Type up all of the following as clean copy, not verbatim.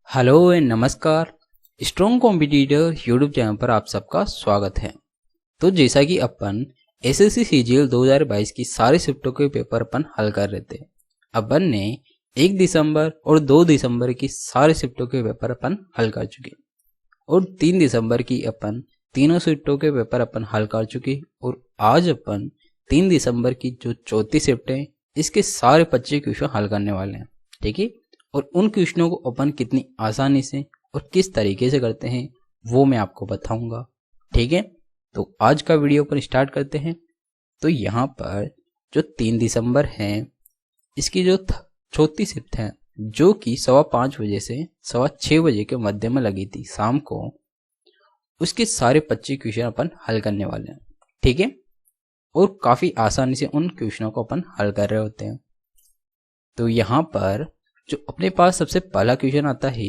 Hello and नमस्कार। Strong competitor YouTube channel पर आप सबका स्वागत है। तो जैसा कि अपन एसएससी सीजीएल 2022 की सारे शिफ्टों के पेपर अपन हल कर रहे थे। अपन ने 1 दिसंबर और 2 दिसंबर की सारे शिफ्टों के पेपर अपन हल कर चुके और 3 दिसंबर की अपन तीनों शिफ्टों के पेपर अपन हल कर चुके। और आज अपन 3 दिसंबर की जो चौथी शिफ्ट है इसके सारे 25 क्वेश्चन हल करने वाले हैं। ठीक है, और उन क्वेश्चनों को अपन कितनी आसानी से और किस तरीके से करते हैं वो मैं आपको बताऊंगा। ठीक है, तो आज का वीडियो अपन स्टार्ट करते हैं। तो यहाँ पर जो 3 दिसंबर है इसकी जो चौथी शिफ्ट है जो कि 5:15 बजे से 6:15 बजे के मध्य में लगी थी शाम को, उसके सारे 25 क्वेश्चन अपन हल करने वाले हैं। ठीक है, और काफी आसानी से उन क्वेश्चनों को अपन हल कर रहे होते हैं। तो यहाँ पर जो अपने पास सबसे पहला क्वेश्चन आता है,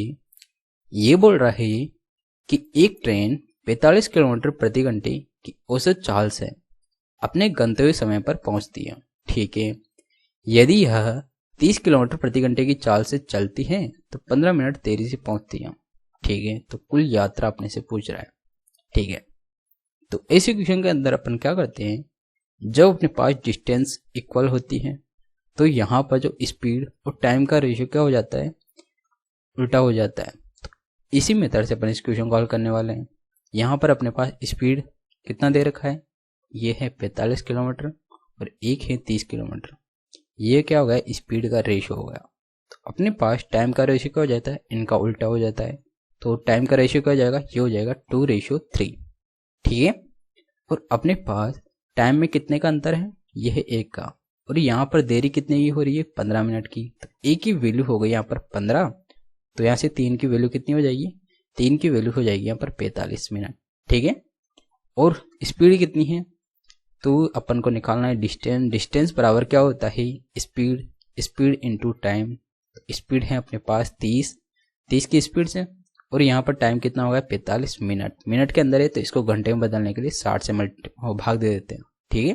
ये बोल रहा है कि एक ट्रेन 45 किलोमीटर प्रति घंटे की औसत चाल से अपने गंतव्य समय पर पहुंचती है। ठीक है, यदि यह 30 किलोमीटर प्रति घंटे की चाल से चलती है तो 15 मिनट देरी से पहुंचती है। ठीक है, तो कुल यात्रा अपने से पूछ रहा है। ठीक है, तो ऐसे क्वेश्चन के अंदर अपन क्या करते हैं, जब अपने पास डिस्टेंस इक्वल होती है तो यहाँ पर जो स्पीड और टाइम का रेशियो क्या हो जाता है, उल्टा हो जाता है। तो इसी मेथड से अपन इस क्वेश्चन को हल करने वाले हैं। यहाँ पर अपने पास स्पीड कितना दे रखा है, ये है 45 किलोमीटर और एक है 30 किलोमीटर। ये क्या हो गया, स्पीड का रेशियो हो गया। तो अपने पास टाइम का रेशियो क्या हो जाता है, इनका उल्टा हो जाता है। तो टाइम का रेशियो क्या हो जाएगा, ये हो जाएगा 2:3। ठीक है, और अपने पास टाइम में कितने का अंतर है, ये है 1 का, और यहाँ पर देरी कितने की हो रही है, 15 मिनट की। तो एक की वैल्यू हो गई यहाँ पर 15, तो यहाँ से 3 की वैल्यू कितनी हो जाएगी, 3 की वैल्यू हो जाएगी यहाँ पर 45 मिनट। ठीक है, और स्पीड कितनी है, तो अपन को निकालना है डिस्टेंस। डिस्टेंस बराबर क्या होता है, स्पीड इंटू टाइम। स्पीड है अपने पास 30 की स्पीड से, और यहाँ पर टाइम कितना होगा 45 मिनट। मिनट के अंदर है तो इसको घंटे में बदलने के लिए 60 से भाग दे देते हैं। ठीक है,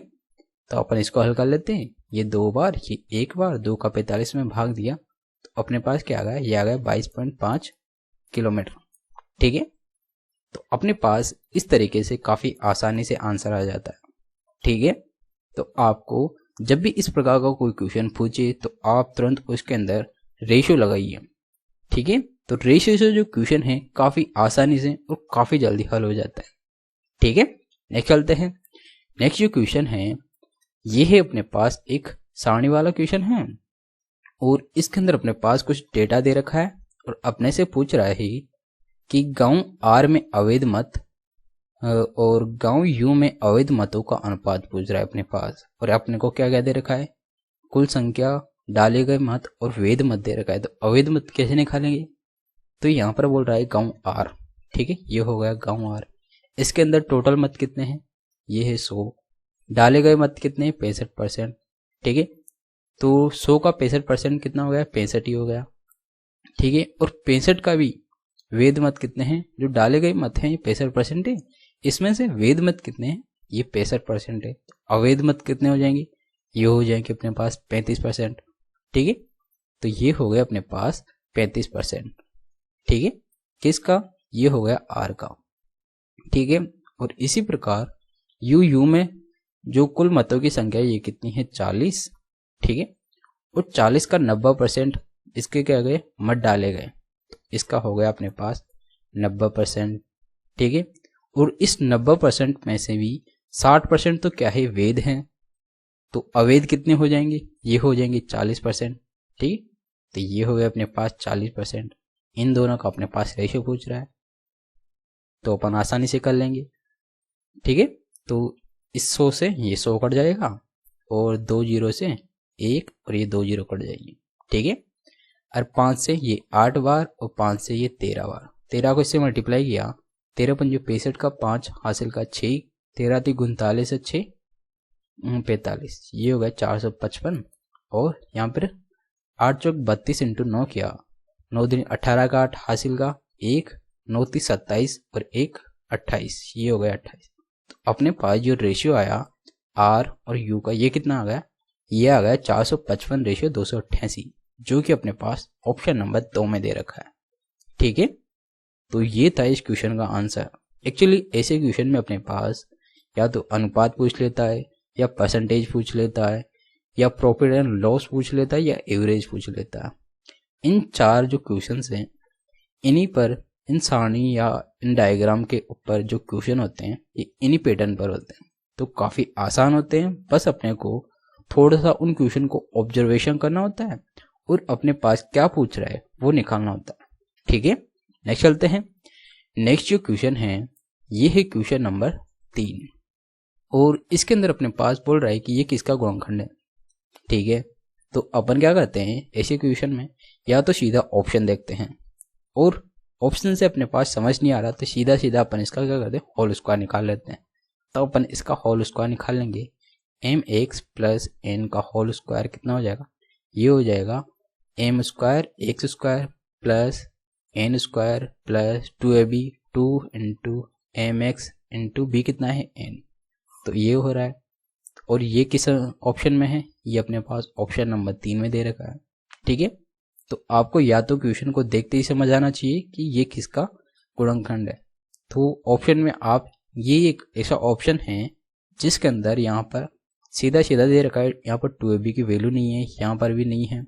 तो अपन इसको हल कर लेते हैं। ये 2 बार, ये 1 बार, 2 का 45 में भाग दिया तो अपने पास क्या आ गया, ये आ गया 22.5 किलोमीटर। ठीक है, तो अपने पास इस तरीके से काफी आसानी से आंसर आ जाता है। ठीक है, तो आपको जब भी इस प्रकार का कोई क्वेश्चन पूछे तो आप तुरंत उसके अंदर रेशियो लगाइए। ठीक है, तो रेशियो से जो क्वेश्चन है काफी आसानी से और काफी जल्दी हल हो जाता है। ठीक है, नेक्स्ट चलते हैं। नेक्स्ट जो क्वेश्चन है ये है अपने पास एक सारणी वाला क्वेश्चन है, और इसके अंदर अपने पास कुछ डेटा दे रखा है और अपने से पूछ रहा है कि गांव आर में अवैध मत और गांव यू में अवैध मतों का अनुपात पूछ रहा है अपने पास। और अपने को क्या क्या दे रखा है, कुल संख्या, डाले गए मत और वैध मत दे रखा है। तो अवैध मत कैसे निकालेंगे, तो यहाँ पर बोल रहा है गांव आर। ठीक है, ये हो गया गांव आर। इसके अंदर टोटल मत कितने हैं, ये है 100। डाले गए मत कितने, 65%। ठीक है, तो 100 का 65% कितना हो गया, 65 ही हो गया। ठीक है, और 65 का भी वैध मत कितने हैं, जो डाले गए मत हैं ये 65% है, इसमें से वैध मत कितने हैं, ये 65% है। अवैध मत कितने हो जाएंगे, ये हो जाएंगे अपने पास 35%। ठीक है, तो ये हो गया अपने पास 35%। ठीक है, किसका, ये हो गया आर का। ठीक है, और इसी प्रकार यू में जो कुल मतों की संख्या ये कितनी है, 40। ठीक है, और 40 का 90% इसके क्या गए, मत डाले गए, तो इसका हो गया अपने पास 90%। ठीक है, और इस 90% में से भी 60% तो क्या है, वैध हैं। तो अवैध कितने हो जाएंगे, ये हो जाएंगे 40%। ठीक, तो ये हो गया अपने पास 40%। इन दोनों का अपने पास रेशियो पूछ रहा है तो अपन आसानी से कर लेंगे। ठीक है, तो इस 100 से ये 100 कट जाएगा और 2 जीरो से 1 और ये 2 जीरो कट जाएगी। ठीक है, और 5 से ये 8 बार और 5 से ये 13 बार। 13 को इससे मल्टीप्लाई किया, 13 पंजे 65 का 5 हासिल का 6, 13 थी 39 से 6 45, ये हो गया 455। और यहाँ पर 8 चौक 32 इंटू 9 किया, 9 दिन 18 का 8 हासिल का 1, 9 30 27 और 1 28, ये हो गया 28। तो अपने पास जो रेशियो आया आर और यू का, ये कितना आ गया, ये आ गया 455 रेशियो 288, जो कि अपने पास ऑप्शन नंबर 2 में दे रखा है। ठीक है, तो ये था इस क्वेश्चन का आंसर। एक्चुअली ऐसे क्वेश्चन में अपने पास या तो अनुपात पूछ लेता है, या परसेंटेज पूछ लेता है, या प्रॉफिट एंड लॉस पूछ लेता है, या एवरेज पूछ लेता है। इन चार जो क्वेश्चंस हैं, इन्हीं पर, इन सारणी या इन डायग्राम के ऊपर जो क्वेश्चन होते हैं ये इन्हीं पैटर्न पर होते हैं, तो काफ़ी आसान होते हैं। बस अपने को थोड़ा सा उन क्वेश्चन को ऑब्जर्वेशन करना होता है और अपने पास क्या पूछ रहा है वो निकालना होता है। ठीक है, नेक्स्ट चलते हैं। नेक्स्ट जो क्वेश्चन है ये है क्वेश्चन नंबर 3, और इसके अंदर अपने पास बोल रहा है कि ये किसका गुणनखंड है। ठीक है, तो अपन क्या करते हैं ऐसे क्वेश्चन में, या तो सीधा ऑप्शन देखते हैं, और ऑप्शन से अपने पास समझ नहीं आ रहा तो सीधा सीधा अपन इसका क्या करते हैं, होल स्क्वायर निकाल लेते हैं। तो अपन इसका होल स्क्वायर निकाल लेंगे। mx प्लस एन का होल स्क्वायर कितना हो जाएगा, ये हो जाएगा m square x square plus n square plus 2ab 2 into m x into b कितना है n, तो ये हो रहा है। और ये किस ऑप्शन में है, ये अपने पास ऑप्शन नंबर 3 में दे रखा है। ठीक है, तो आपको या तो क्वेश्चन को देखते ही समझ आना चाहिए कि ये किसका गुणनखंड है। तो ऑप्शन में आप, ये एक ऐसा ऑप्शन है जिसके अंदर यहाँ पर सीधा सीधा दे रखा है, यहाँ पर 2ab की वैल्यू नहीं है, यहाँ पर भी नहीं है,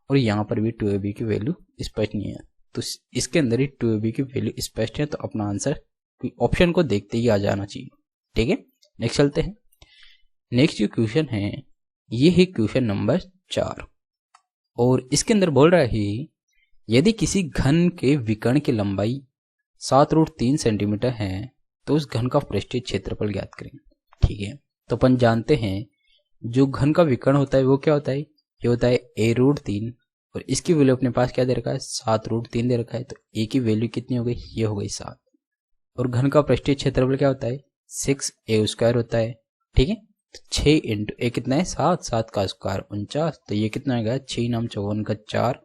और यहाँ पर भी 2ab की वैल्यू स्पष्ट नहीं है। तो इसके अंदर ही 2ab की वैल्यू स्पष्ट है, तो अपना आंसर ऑप्शन को देखते ही आ जाना चाहिए। ठीक है, नेक्स्ट चलते हैं। नेक्स्ट जो क्वेश्चन है ये है क्वेश्चन नंबर 4, और इसके अंदर बोल रहा है यदि किसी घन के विकर्ण की लंबाई 7√3 सेंटीमीटर है तो उस घन का पृष्ठीय क्षेत्रफल ज्ञात करें। ठीक है, तो अपन जानते हैं जो घन का विकर्ण होता है वो क्या होता है, ये होता है a√3, और इसकी वैल्यू अपने पास क्या दे रखा है, 7√3 दे रखा है, तो a की वैल्यू कितनी हो गई, ये हो गई 7। और घन का पृष्ठीय क्षेत्रफल क्या होता है, 6a² होता है। ठीक है, 6 इंटू ए कितना है 7, 7 का स्क्वायर 49, तो ये कितना आएगा 6 नाम 54 का 4,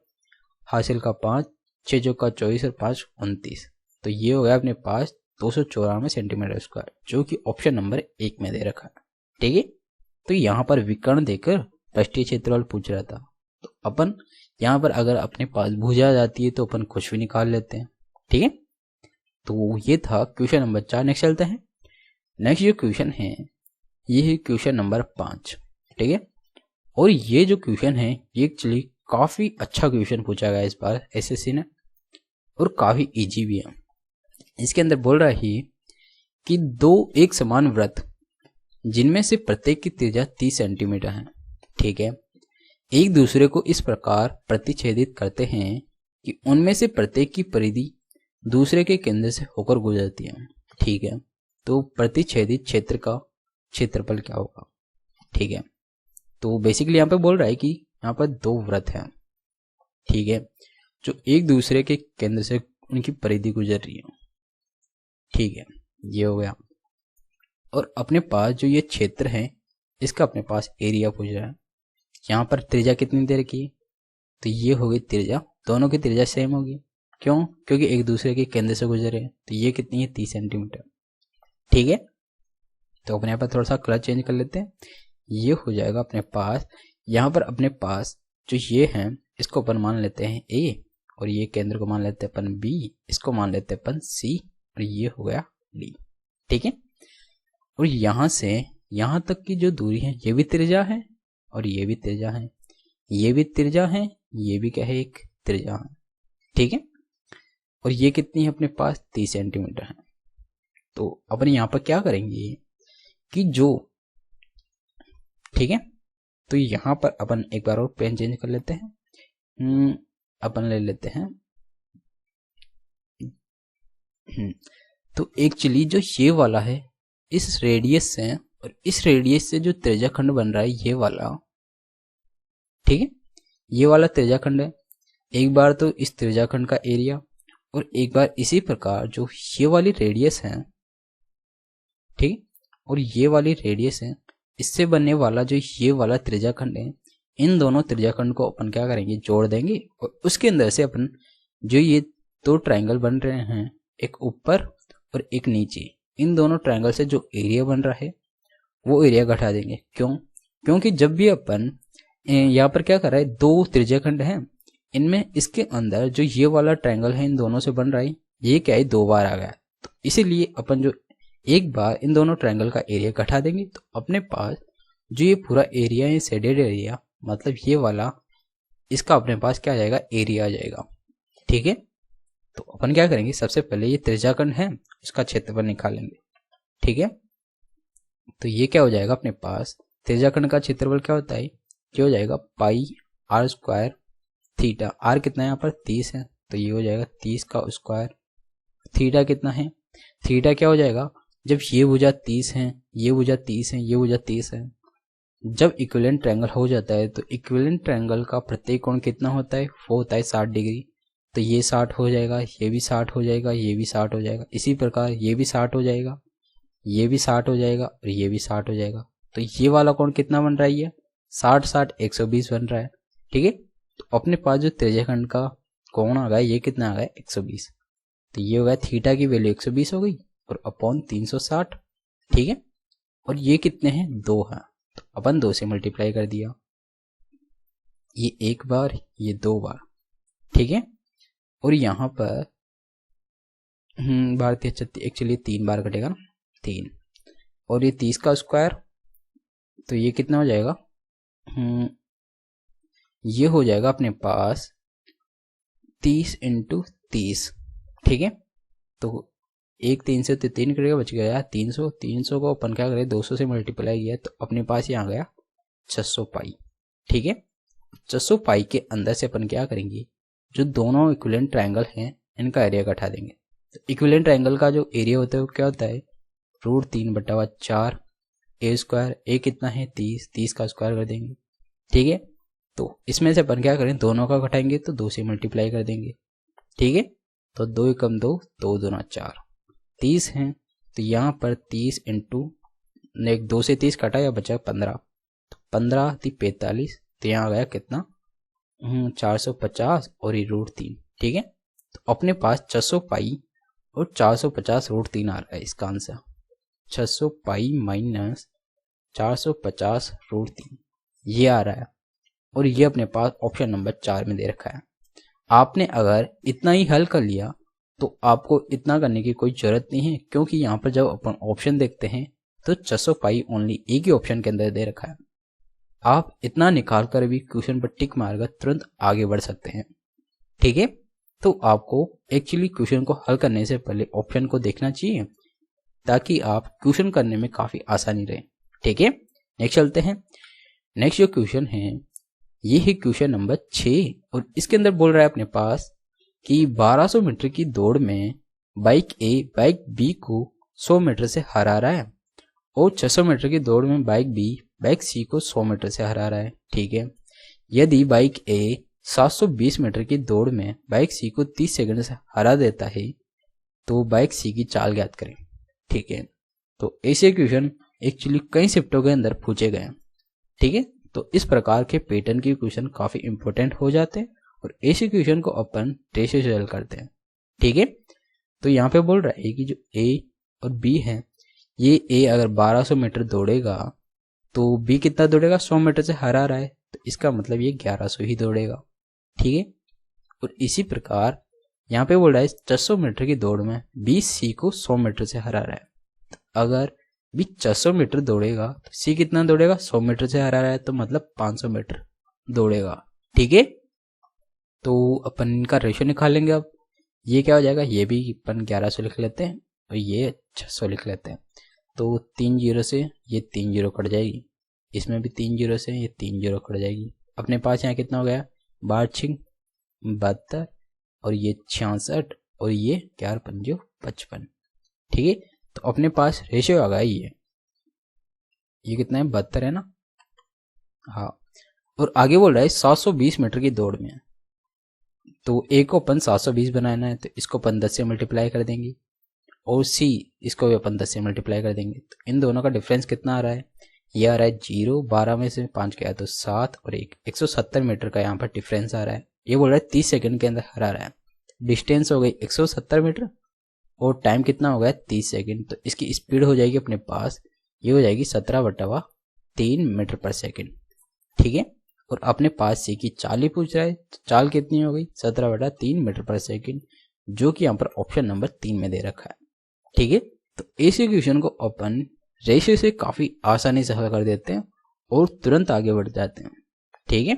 हासिल का 5, 6 जो का 24 और 5 29, तो ये हो गया अपने पास 294 सेंटीमीटर स्क्वायर, जो कि ऑप्शन नंबर 1 में दे रखा है। ठीक है, तो यहाँ पर विकर्ण देकर पृष्ठीय क्षेत्रफल पूछ रहा था, तो अपन यहाँ पर अगर अपने पास भुजा आ जाती है तो अपन कुछ भी निकाल लेते हैं। ठीक है, तो ये था क्वेश्चन नंबर 4। नेक्स्ट चलते हैं। नेक्स्ट जो क्वेश्चन है ये है क्वेश्चन नंबर 5। ठीक है, और ये जो क्वेश्चन है ये एक्चुअली काफी अच्छा क्वेश्चन पूछा गया इस बार एसएससी ने, और काफी इजी भी है। इसके अंदर बोल रहा है कि दो एक समान वृत्त जिनमें से प्रत्येक की त्रिज्या 30 सेंटीमीटर है, ठीक है, एक दूसरे को इस प्रकार प्रतिच्छेदित करते हैं कि उनमें से प्रत्येक की परिधि दूसरे के केंद्र से होकर गुजरती है। ठीक है, तो प्रतिच्छेदित क्षेत्र का क्षेत्रफल क्या होगा। ठीक है, तो बेसिकली यहाँ पे बोल रहा है कि यहाँ पर दो वृत्त हैं, ठीक है, जो एक दूसरे के केंद्र से उनकी परिधि गुजर रही है। ठीक है, ये हो गया। और अपने पास जो ये क्षेत्र है इसका अपने पास एरिया पूछ रहा है। यहाँ पर त्रिज्या कितनी दे रखी है, तो ये हो गई त्रिज्या, दोनों की त्रिज्या सेम होगी। क्यों, क्योंकि एक दूसरे के केंद्र से गुजरे हैं, तो ये कितनी है 30 सेंटीमीटर। ठीक है, तो अपने यहाँ पर थोड़ा सा कलर चेंज कर लेते हैं, ये हो जाएगा अपने पास, यहाँ पर अपने पास जो ये है इसको अपन मान लेते हैं ए, और ये केंद्र को मान लेते हैं अपन बी, इसको मान लेते हैं अपन सी, और ये हो गया डी। ठीक है, और यहाँ से यहाँ तक की जो दूरी है ये भी त्रिज्या है, और ये भी त्रिज्या है, ये भी त्रिज्या है, ये भी क्या है एक त्रिज्या है। ठीक है, और ये कितनी है अपने पास 30 सेंटीमीटर है। तो अपन यहाँ पर क्या करेंगे कि जो, ठीक है, तो यहाँ पर अपन एक बार और पेन चेंज कर लेते हैं, अपन ले लेते हैं, तो एक्चुअली जो ये वाला है इस रेडियस से और इस रेडियस से जो त्रिज्याखंड बन रहा है ये वाला, ठीक है, ये वाला त्रिज्याखंड है। एक बार तो इस त्रिज्याखंड का एरिया, और एक बार इसी प्रकार जो ये वाली रेडियस है, ठीक, और ये वाली रेडियस है, इससे बनने वाला जो ये वाला त्रिज्याखंड है, इन दोनों त्रिज्याखंड को अपन क्या करेंगे जोड़ देंगे, और उसके अंदर से अपन जो ये दो ट्रायंगल बन रहे हैं, एक ऊपर और एक नीचे, इन दोनों ट्रायंगल से जो एरिया बन रहा है वो एरिया घटा देंगे। क्यों, क्योंकि जब भी अपन यहाँ पर क्या कर रहा है, दो त्रिज्याखंड हैं, इनमें इसके अंदर जो ये वाला ट्रायंगल है इन दोनों से बन रहा है, ये क्या है 2 बार आ गया, तो इसीलिए अपन जो एक बार इन दोनों ट्रायंगल का एरिया घटा देंगे तो अपने पास जो ये पूरा एरिया है शेडेड एरिया, मतलब ये वाला, इसका अपने पास क्या आ जाएगा, एरिया आ जाएगा। ठीक है, तो अपन क्या करेंगे, सबसे पहले ये त्रिज्याखंड है इसका क्षेत्रफल निकालेंगे। ठीक है, तो ये क्या हो जाएगा अपने पास, त्रिज्याखंड का क्षेत्रफल क्या होता है, क्या हो जाएगा पाई आर स्क्वायर थीटा। आर कितना है यहाँ पर 30 है, तो ये हो जाएगा 30 का स्क्वायर। थीटा कितना है, थीटा क्या हो जाएगा, जब ये भुजा 30 है, ये भुजा 30 है, ये भुजा 30 है, जब इक्विवेलेंट ट्रायंगल हो जाता है तो इक्विवेलेंट ट्रायंगल का प्रत्येक कोण कितना होता है, वो होता है 60 डिग्री। तो ये 60 हो जाएगा, ये भी 60 हो जाएगा, ये भी 60 हो जाएगा, इसी प्रकार ये भी 60 हो जाएगा, ये भी 60 हो जाएगा और ये भी 60 हो जाएगा। तो ये वाला कोण कितना बन रहा है, ये 60 60 120 बन रहा है। ठीक है, तो अपने पास जो त्रिज्याखंड का कोण आ गया ये कितना आ गया 120, तो ये हो गया थीटा की वैल्यू 120 हो गई और अपॉन 360। ठीक है, और ये कितने हैं 2 है, तो अपन 2 से मल्टीप्लाई कर दिया, ये एक बार ये 2 बार। ठीक है, और यहाँ पर भारतीय एक्चुअली 3 बार कटेगा ना, 3, और ये 30 का स्क्वायर, तो ये कितना हो जाएगा, ये हो जाएगा अपने पास 30 × 30। ठीक है, तो एक 3 से 3 करेगा, बच गया 300। 300 को अपन क्या करें 200 से मल्टीप्लाई किया तो अपने पास ये आ गया 600 पाई। ठीक है, 600 पाई के अंदर से अपन क्या करेंगे, जो दोनों इक्विवेलेंट ट्रायंगल हैं इनका एरिया घटा देंगे। तो इक्विवेलेंट ट्रायंगल का जो एरिया होता है वो क्या होता है, √3/4 ए स्क्वायर। ए कितना है 30, 30 का स्क्वायर कर देंगे। ठीक है, तो इसमें से अपन क्या करें, दोनों का घटाएंगे तो 2 से मल्टीप्लाई कर देंगे। ठीक है, तो 2 एकम 2, 2 दूना 4, 30 हैं, तो यहाँ पर 30 इंटू 2 से 30 कटा या बचा 15, तो 15 थी 45, तो यहाँ आ गया कितना 450 और ये √3। ठीक है, तो अपने पास 600 पाई और 450 √3 आ रहा है इसका आंसर। 600 पाई माइनस 450 √3 ये आ रहा है, और ये अपने पास ऑप्शन नंबर 4 में दे रखा है। आपने अगर इतना ही हल कर लिया तो आपको इतना करने की कोई जरूरत नहीं है, क्योंकि यहाँ पर जब अपन ऑप्शन देखते हैं तो 600 पाई ओनली एक ही ऑप्शन के अंदर दे रखा है। आप इतना निकाल कर भी क्वेश्चन पर टिक मारकर तुरंत आगे बढ़ सकते हैं। ठीक है, तो आपको एक्चुअली क्वेश्चन को हल करने से पहले ऑप्शन को देखना चाहिए ताकि आप क्वेश्चन करने में काफी आसानी रहे। ठीक है, नेक्स्ट चलते हैं। नेक्स्ट जो क्वेश्चन है ये है क्वेश्चन नंबर 6, और इसके अंदर बोल रहा है अपने पास कि 1200 मीटर की दौड़ में बाइक ए बाइक बी को 100 मीटर से हरा रहा है, और 600 मीटर की दौड़ में बाइक बी बाइक सी को 100 मीटर से हरा रहा है। ठीक है, यदि बाइक ए 720 मीटर की दौड़ में बाइक सी को 30 सेकंड से हरा देता है तो बाइक सी की चाल ज्ञात करें। ठीक है, तो ऐसे क्वेश्चन एक्चुअली कई शिफ्टों के अंदर पूछे गए हैं। ठीक है, तो इस प्रकार के पैटर्न के क्वेश्चन काफी इंपॉर्टेंट हो जाते हैं और ऐसे क्वेश्चन को अपन ट्रेस से हल करते हैं। ठीक है, तो यहाँ पे बोल रहा है कि जो ए और बी है, ये ए अगर 1200 मीटर दौड़ेगा तो बी कितना दौड़ेगा, 100 मीटर से हरा रहा है, तो इसका मतलब ये 1100 ही दौड़ेगा। ठीक है, और इसी प्रकार यहाँ पे बोल रहा है 600 मीटर की दौड़ में बी सी को 100 मीटर से हरा रहा है, तो अगर बी 600 मीटर दौड़ेगा तो सी कितना दौड़ेगा, 100 मीटर से हरा रहा है, तो मतलब 500 मीटर दौड़ेगा। ठीक है, तो अपन इनका रेशियो निकालेंगे। अब ये क्या हो जाएगा, ये भी अपन 1100 लिख लेते हैं और ये 600 लिख लेते हैं, तो 3 0 से ये 3 0 कट जाएगी, इसमें भी 3 0 से ये 3 0 कट जाएगी। अपने पास यहाँ कितना हो गया, 12 72 और ये 66 और ये 4 5 55। ठीक है, तो अपने पास रेशियो आ गया ये कितना है 72 है ना। हाँ, और आगे बोल रहा है 720 मीटर की दौड़ में, तो ए को अपन 720 बनाना है तो इसको अपन 10 से मल्टीप्लाई कर देंगे, और सी इसको भी अपन 10 से मल्टीप्लाई कर देंगे। तो इन दोनों का डिफरेंस कितना आ रहा है, ये आ रहा है 0, 12 में से 5 गया तो 7 और 170 मीटर का यहाँ पर डिफरेंस आ रहा है। ये बोल रहा है 30 सेकंड के अंदर हरा रहा है। डिस्टेंस हो गई 170 मीटर और टाइम कितना हो गया 30 सेकंड, तो इसकी स्पीड हो जाएगी अपने पास, ये हो जाएगी 17/3 मीटर पर सेकंड। ठीक है, और अपने पास से की चाल ही पूछ रहा है, तो चाल कितनी हो गई 17/3 मीटर पर सेकंड, जो कि यहाँ पर ऑप्शन नंबर 3 में दे रखा है। ठीक है, तो इस इक्वेशन को अपन रेशियो से काफी आसानी से हल कर देते हैं और तुरंत आगे बढ़ जाते हैं। ठीक है,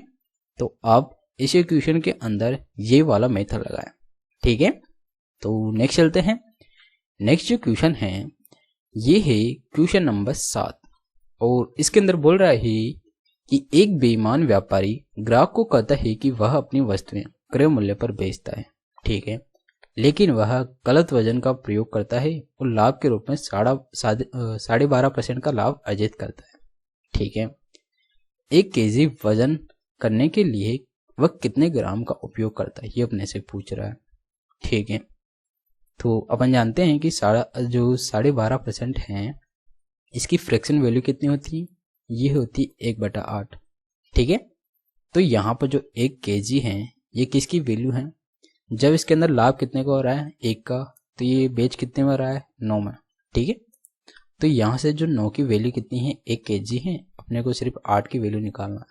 तो आप इस इक्वेशन के अंदर ये वाला मेथड लगाएं। ठीक है, तो नेक्स्ट चलते हैं। नेक्स्ट जो क्वेश्चन है ये है क्वेश्चन नंबर 7 और इसके अंदर बोल रहा है कि एक बेईमान व्यापारी ग्राहक को कहता है कि वह अपनी वस्तुएं क्रय मूल्य पर बेचता है। ठीक है, लेकिन वह गलत वजन का प्रयोग करता है और लाभ के रूप में 12.5% का लाभ अर्जित करता है। ठीक है, 1 केजी वजन करने के लिए वह कितने ग्राम का उपयोग करता है, ये अपने से पूछ रहा है। ठीक है, तो अपन जानते हैं कि 12.5% है, इसकी फ्रैक्शन वैल्यू कितनी होती है, ये होती 1/8। ठीक है, तो यहाँ पर जो 1 केजी है ये किसकी वैल्यू है, जब इसके अंदर लाभ कितने का हो रहा है 1 का, तो ये बेच कितने में हो रहा है 9 में। ठीक है, तो यहाँ से जो 9 की वैल्यू कितनी है 1 केजी है, अपने को सिर्फ 8 की वैल्यू निकालना है।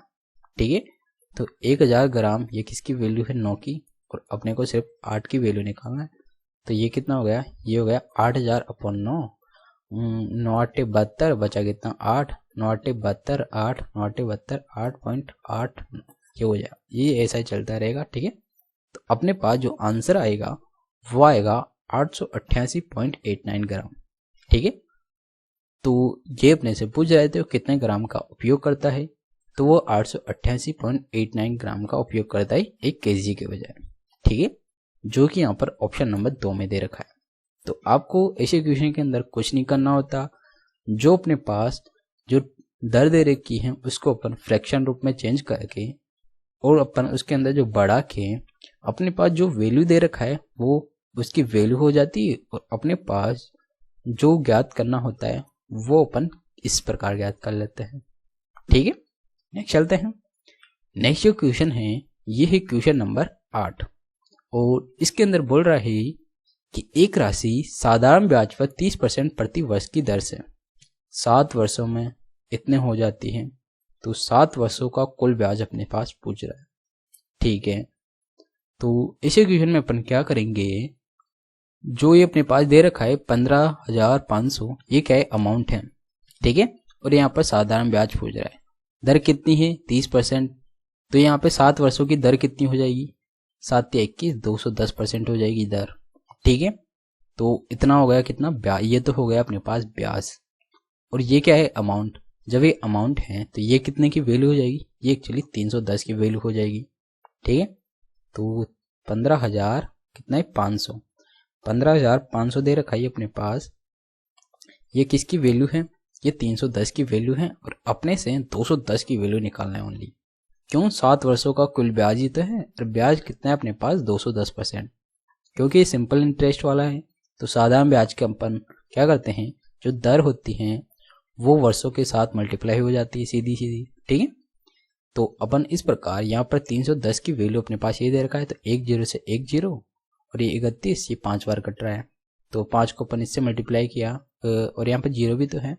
ठीक है, तो 1000 ग्राम ये किसकी वैल्यू है 9 की, और अपने को सिर्फ 8 की वैल्यू निकालना है। तो ये कितना हो गया, ये हो गया 8000/9, 9×8 = 72, बचा कितना 8, 9×8 = 8, 9×8 = 8.8, ये हो जाएगा। ये ऐसा ही चलता रहेगा। ठीक है, तो अपने पास जो आंसर आएगा वो आएगा 888.89 ग्राम। ठीक है, तो ये अपने से पूछ रहे थे कितने ग्राम का उपयोग करता है, तो वो 888.89 ग्राम का उपयोग करता है 1 केजी के बजाय। ठीक है, जो कि यहाँ पर ऑप्शन नंबर 2 में दे रखा है। तो आपको ऐसे क्वेश्चन के अंदर कुछ नहीं करना होता, जो अपने पास जो दर दे रखी है उसको अपन फ्रैक्शन रूप में चेंज करके और अपन उसके अंदर जो बढ़ा के अपने पास जो वैल्यू दे रखा है वो उसकी वैल्यू हो जाती है, और अपने पास जो ज्ञात करना होता है वो अपन इस प्रकार ज्ञात कर लेते हैं। ठीक है, नेक्स्ट चलते हैं। नेक्स्ट जो क्वेश्चन है ये है क्वेश्चन नंबर 8 और इसके अंदर बोल रहा है कि एक राशि साधारण ब्याज पर 30% प्रति वर्ष की दर से 7 वर्षों में इतने हो जाती है, तो 7 वर्षों का कुल ब्याज अपने पास पूछ रहा है। ठीक है, तो इस क्वेश्चन में अपन क्या करेंगे, जो ये अपने पास दे रखा है 15,500, ये क्या है अमाउंट है। ठीक है, और यहाँ पर साधारण ब्याज पूछ रहा है, दर कितनी है 30%, तो यहाँ पे 7 वर्षों की दर कितनी हो जाएगी 7 या 21, 210% हो जाएगी दर। ठीक है, तो इतना हो गया कितना ब्याज, ये तो हो गया अपने पास ब्याज, और ये क्या है अमाउंट। जब ये अमाउंट है तो ये कितने की वैल्यू हो जाएगी, ये एक्चुअली 310 की वैल्यू हो जाएगी। ठीक है, तो 15,000 कितना है 500, 15,500 दे रखा है अपने पास, ये किसकी वैल्यू है, ये 310 की वैल्यू है, और अपने से 210 की वैल्यू निकालना है ओनली। क्यों, 7 वर्षों का कुल ब्याज ही तो है, और ब्याज कितना है अपने पास 210%, क्योंकि ये सिंपल इंटरेस्ट वाला है। तो साधारण ब्याज के अपन क्या करते हैं, जो दर होती है वो वर्षों के साथ मल्टीप्लाई हो जाती है सीधी सीधी। ठीक है, तो अपन इस प्रकार यहाँ पर 310 की वैल्यू अपने पास ये दे रखा है, तो 1 0 से 1 0, और ये 31, ये 5 बार कट रहा है, तो 5 को अपन इससे मल्टीप्लाई किया, और यहाँ पर 0 भी तो है,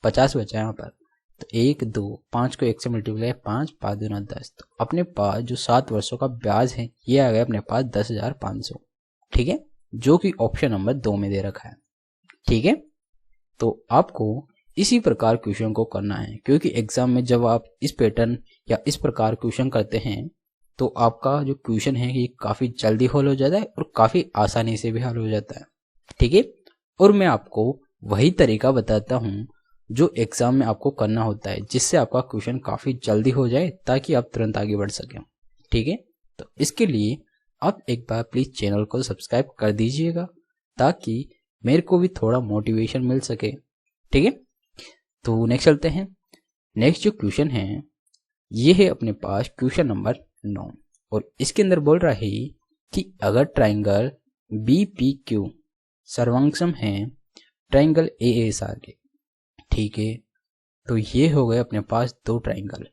50 बचा यहाँ पर, तो 1 2, 5 को 1 से मल्टीप्लाई 5, 5 दूना 10, तो अपने पास जो 7 वर्षों का ब्याज है ये आ गया अपने पास 10,500। ठीक है, जो कि ऑप्शन नंबर 2 में दे रखा है। ठीक है, तो आपको इसी प्रकार क्वेश्चन को करना है, क्योंकि एग्जाम में जब आप इस पैटर्न या इस प्रकार क्वेश्चन करते हैं तो आपका जो क्वेश्चन है ये काफी जल्दी हल हो जाता है और काफी आसानी से भी हल हो जाता है। ठीक है, और मैं आपको वही तरीका बताता हूँ जो एग्जाम में आपको करना होता है, जिससे आपका क्वेश्चन काफी जल्दी हो जाए ताकि आप तुरंत आगे बढ़ सकें। ठीक है, तो इसके लिए आप एक बार प्लीज चैनल को सब्सक्राइब कर दीजिएगा ताकि मेरे को भी थोड़ा मोटिवेशन मिल सके। ठीक है, तो नेक्स्ट चलते हैं। नेक्स्ट जो क्वेश्चन है ये है अपने पास क्वेश्चन नंबर 9 और इसके अंदर बोल रहा है कि अगर ट्राइंगल BPQ सर्वंकसम है ट्राइंगल ASR के। ठीक है, तो ये हो गए अपने पास 2 ट्राइंगल,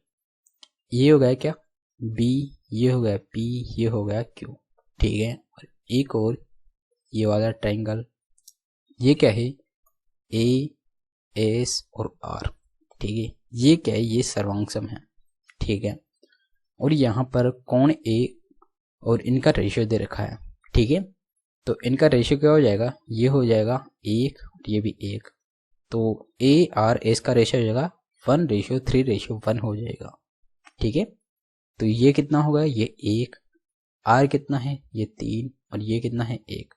ये हो गया क्या B, ये हो गया P, ये हो गया Q। ठीक है, और एक और ये वाला ट्राइंगल, ये क्या है A, S और R। ठीक है, ये क्या है, ये सर्वंकसम है। ठीक है, और यहाँ पर कोण ए और इनका रेशियो दे रखा है, ठीक है। तो इनका रेशियो क्या हो जाएगा, ये हो जाएगा 1 और ये भी 1, तो ए आर एस का रेशियो हो जाएगा 1:3:1 हो जाएगा, ठीक है। तो ये कितना होगा, ये 1, आर कितना है, ये 3 और ये कितना है 1।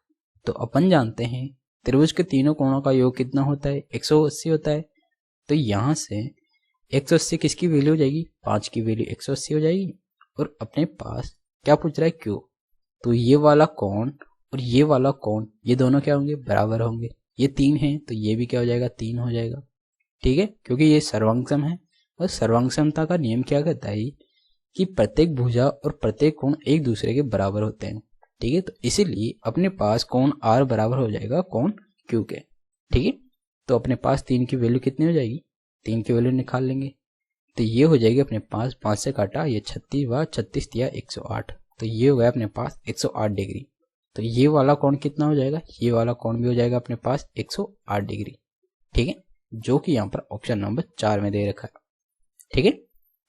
तो अपन जानते हैं त्रिभुज के तीनों कोणों का योग कितना होता है, 180 होता है। तो यहाँ से 180 किसकी वैल्यू हो जाएगी, 5 की वैल्यू 180 हो जाएगी। और अपने पास क्या पूछ रहा है, क्यों। तो ये वाला कोण और ये वाला कोण, ये दोनों क्या होंगे, बराबर होंगे। ये 3 है तो ये भी क्या हो जाएगा, 3 हो जाएगा, ठीक है, क्योंकि ये सर्वांगसम है। और सर्वांगसमता का नियम क्या कहता है कि प्रत्येक भुजा और प्रत्येक कोण एक दूसरे के बराबर होते हैं, ठीक है। तो इसीलिए अपने पास कोण आर बराबर हो जाएगा कोण क्यू के, ठीक है। तो अपने पास 3 की वैल्यू कितनी हो जाएगी, 3 की वैल्यू निकाल लेंगे। तो ये हो जाएगी अपने पास 5 से काटा ये 36 व 36 दिया 108, तो ये हो गया अपने पास 108 डिग्री। तो ये वाला कोण कितना हो जाएगा, ये वाला कोण भी हो जाएगा अपने पास 108 डिग्री, ठीक है, जो कि यहाँ पर ऑप्शन नंबर 4 में दे रखा है, ठीक है।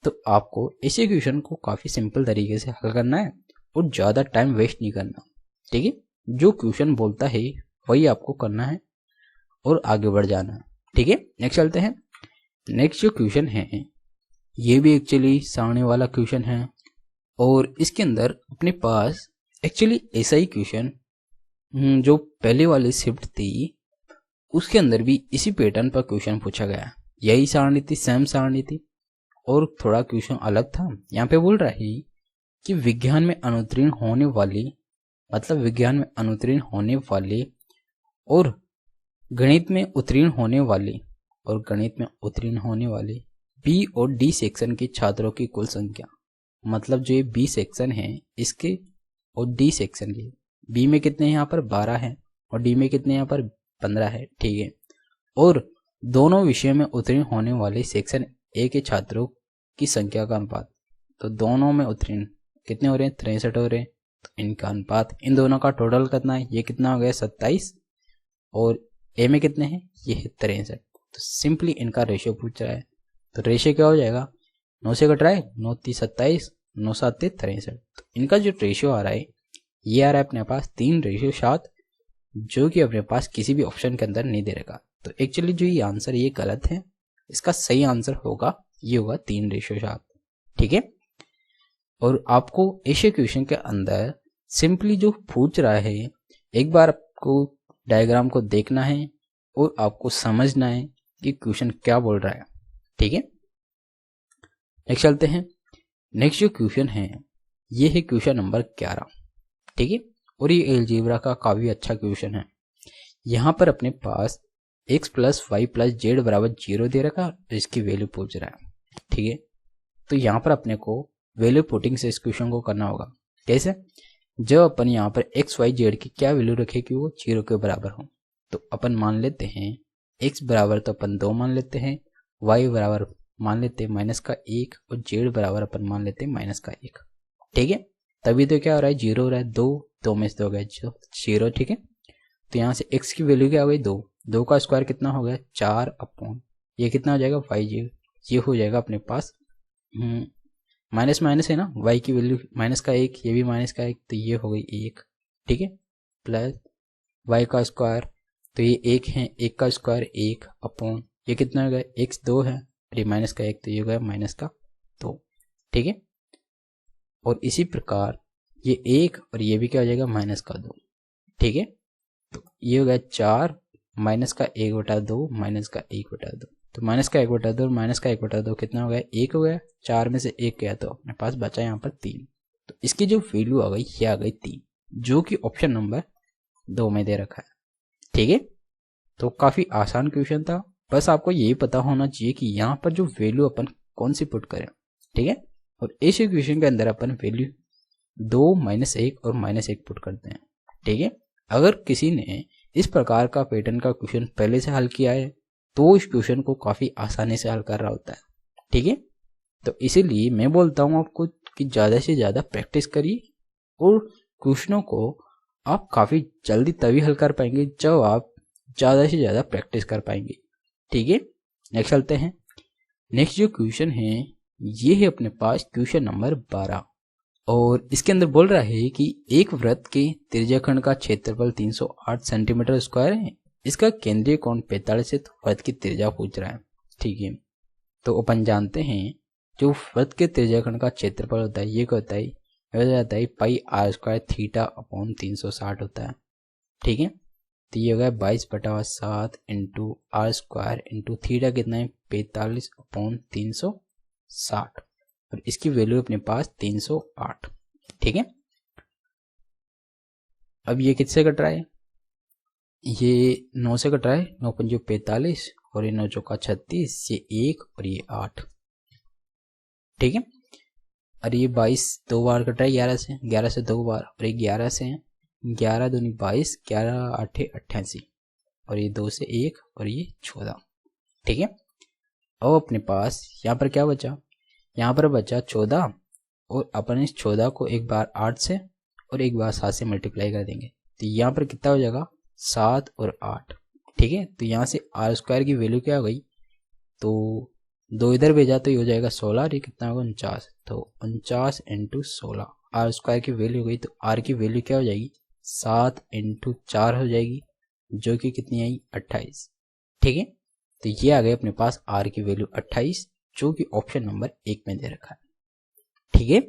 तो आपको इस इक्वेशन को काफी सिंपल तरीके से हल करना है और ज्यादा टाइम वेस्ट नहीं करना, ठीक है। जो क्वेश्चन बोलता है वही आपको करना है और आगे बढ़ जाना है, ठीक है। नेक्स्ट चलते हैं। नेक्स्ट जो क्वेश्चन है ये भी एक्चुअली सामने वाला क्वेश्चन है और इसके अंदर अपने पास एक्चुअली ऐसा ही क्वेश्चन जो पहले वाली शिफ्ट थी उसके अंदर भी इसी पैटर्न पर क्वेश्चन पूछा गया, यही सारणी थी, सेम सारणी थी और थोड़ा क्वेश्चन अलग था। यहाँ पे बोल रहा है कि विज्ञान में अनुत्तीर्ण होने वाली, मतलब विज्ञान में अनुत्तीर्ण होने वाले और गणित में उत्तीर्ण होने वाले और गणित में उत्तीर्ण होने वाले बी और डी सेक्शन के छात्रों की कुल संख्या, मतलब जो ये बी सेक्शन है इसके और डी सेक्शन के, बी में कितने यहाँ पर 12 है और डी में कितने यहाँ पर 15 है, ठीक है। और दोनों विषयों में उत्तीर्ण होने वाले सेक्शन ए के छात्रों की संख्या का अनुपात, तो दोनों में उत्तीर्ण कितने हो रहे हैं, 63 हो रहे हैं। तो इनका अनुपात इन दोनों का टोटल कितना है, ये कितना हो गया 27 और ए में कितने हैं, ये है 63। तो सिंपली इनका रेशियो पूछ रहा है, तो रेशियो क्या हो जाएगा, 9 से कट रहा है, 9 3 27, 9 7 63। तो इनका जो रेशियो आ रहा है ये आ रहा है अपने पास 3:7, जो कि अपने पास किसी भी ऑप्शन के अंदर नहीं दे रहेगा। तो एक्चुअली जो ये आंसर ये गलत है, इसका सही आंसर होगा ये होगा 3:7, ठीक है। और आपको ऐसे क्वेश्चन के अंदर सिंपली जो पूछ रहा है एक बार आपको डायग्राम को देखना है और आपको समझना है कि क्वेश्चन क्या बोल रहा है, ठीक है। नेक्स्ट चलते हैं। नेक्स्ट जो क्वेश्चन है ये है क्वेश्चन नंबर 11, ठीक है। और ये अलजेब्रा का काफी अच्छा क्वेश्चन है। यहाँ पर अपने पास x + y + z = 0 दे रखा है, इसकी वैल्यू पूछ रहा है, ठीक है। तो यहाँ पर अपने को वैल्यू पुटिंग से इस क्वेश्चन को करना होगा। कैसे, जब अपन यहाँ पर x y z की क्या वैल्यू रखे कि वो 0 के बराबर हो, तो अपन मान लेते हैं x बराबर तो अपन 2 मान लेते हैं, y बराबर मान लेते हैं -1 और z बराबर अपन मान लेते हैं -1, ठीक है। तभी तो क्या हो रहा है, 0 हो रहा है, 2 में से 2 गया 0, ठीक है। तो यहाँ से x की वैल्यू क्या हो गई 2 का स्क्वायर कितना हो गया 4 ये कितना हो जाएगा 5, ये हो जाएगा अपने पास माइनस माइनस है ना, y की वैल्यू -1, ये भी -1, तो ये हो गई 1, ठीक है, प्लस y का स्क्वायर, तो ये 1 है, 1 का स्क्वायर 1 ये कितना हो गया x 2 है और ये -1, तो ये हो गया -2, ठीक है। और इसी प्रकार ये 1 और ये भी क्या हो जाएगा -2, ठीक है। तो ये हो गया 4 -1/2 -1/2, तो -1/2 और -1/2 कितना हो गया 1 हो गया, 4 में से 1 गया तो अपने पास बचा यहाँ पर 3। तो इसकी जो वैल्यू आ गई ये आ गई 3, जो कि ऑप्शन नंबर 2 में दे रखा है, ठीक है। तो काफी आसान क्वेश्चन था, बस आपको यही पता होना चाहिए कि यहाँ पर जो वैल्यू अपन कौन सी पुट करें, ठीक है। और इस क्वेश्चन के अंदर अपन वैल्यू 2 -1 और -1 पुट करते हैं, ठीक है। अगर किसी ने इस प्रकार का पैटर्न का क्वेश्चन पहले से हल किया है तो इस क्वेश्चन को काफी आसानी से हल कर रहा होता है, ठीक है। तो इसीलिए मैं बोलता हूँ आपको कि ज्यादा से ज्यादा प्रैक्टिस करिए और क्वेश्चनों को आप काफी जल्दी तभी हल कर पाएंगे जब आप ज्यादा से ज्यादा प्रैक्टिस कर पाएंगे, ठीक है। नेक्स्ट चलते हैं। नेक्स्ट जो क्वेश्चन है ये है अपने पास क्वेश्चन नंबर 12। और इसके अंदर बोल रहा है कि एक वृत्त के त्रिज्याखंड का क्षेत्रफल 308 सेंटीमीटर स्क्वायर है, इसका केंद्रीय कोण 45 है, तो वृत्त की त्रिज्या पूछ रहा है। ठीक है, तो अपन जानते हैं जो वृत्त के त्रिज्याखंड का क्षेत्रफल होता है ये क्या होता है, हो जाता है पाई आर स्क्वायर थीटा अपॉन 360 होता है। ठीक है, तो ये हो गया 22/7 into r square into theta कितना है 45 अपॉन 360, और इसकी वैल्यू अपने पास 308। ठीक है, अब ये किससे कट रहा है, ये 9 से कट रहा है, 9 पंजो 45 और ये 9 चौका 36, ये 1 और ये 8। ठीक है, और ये 22 दो बार कट रहा है 11 से, 11 से 2 बार, और ये 11 से है, 11 दूनी 22, 11 8 88, और ये 2 से 1 और ये 14। ठीक है, अब अपने पास यहाँ पर क्या बचा, यहाँ पर बचा 14, और अपन इस 14 को एक बार 8 से और एक बार 7 से मल्टीप्लाई कर देंगे, तो यहाँ पर कितना हो जाएगा 7 और 8। ठीक है, तो यहाँ से आर स्क्वायर की वैल्यू क्या हो गई, तो 2 इधर भेजा तो ये हो जाएगा 16, और ये कितना होगा 49, तो 49 इंटू 16 आर स्क्वायर की वैल्यू हो गई। तो आर की वैल्यू क्या हो जाएगी 7 इंटू 4 हो जाएगी, जो कि कितनी आई 28। ठीक है, तो ये आ गए अपने पास आर की वैल्यू 28, जो कि ऑप्शन नंबर 1 में दे रखा है। ठीक है,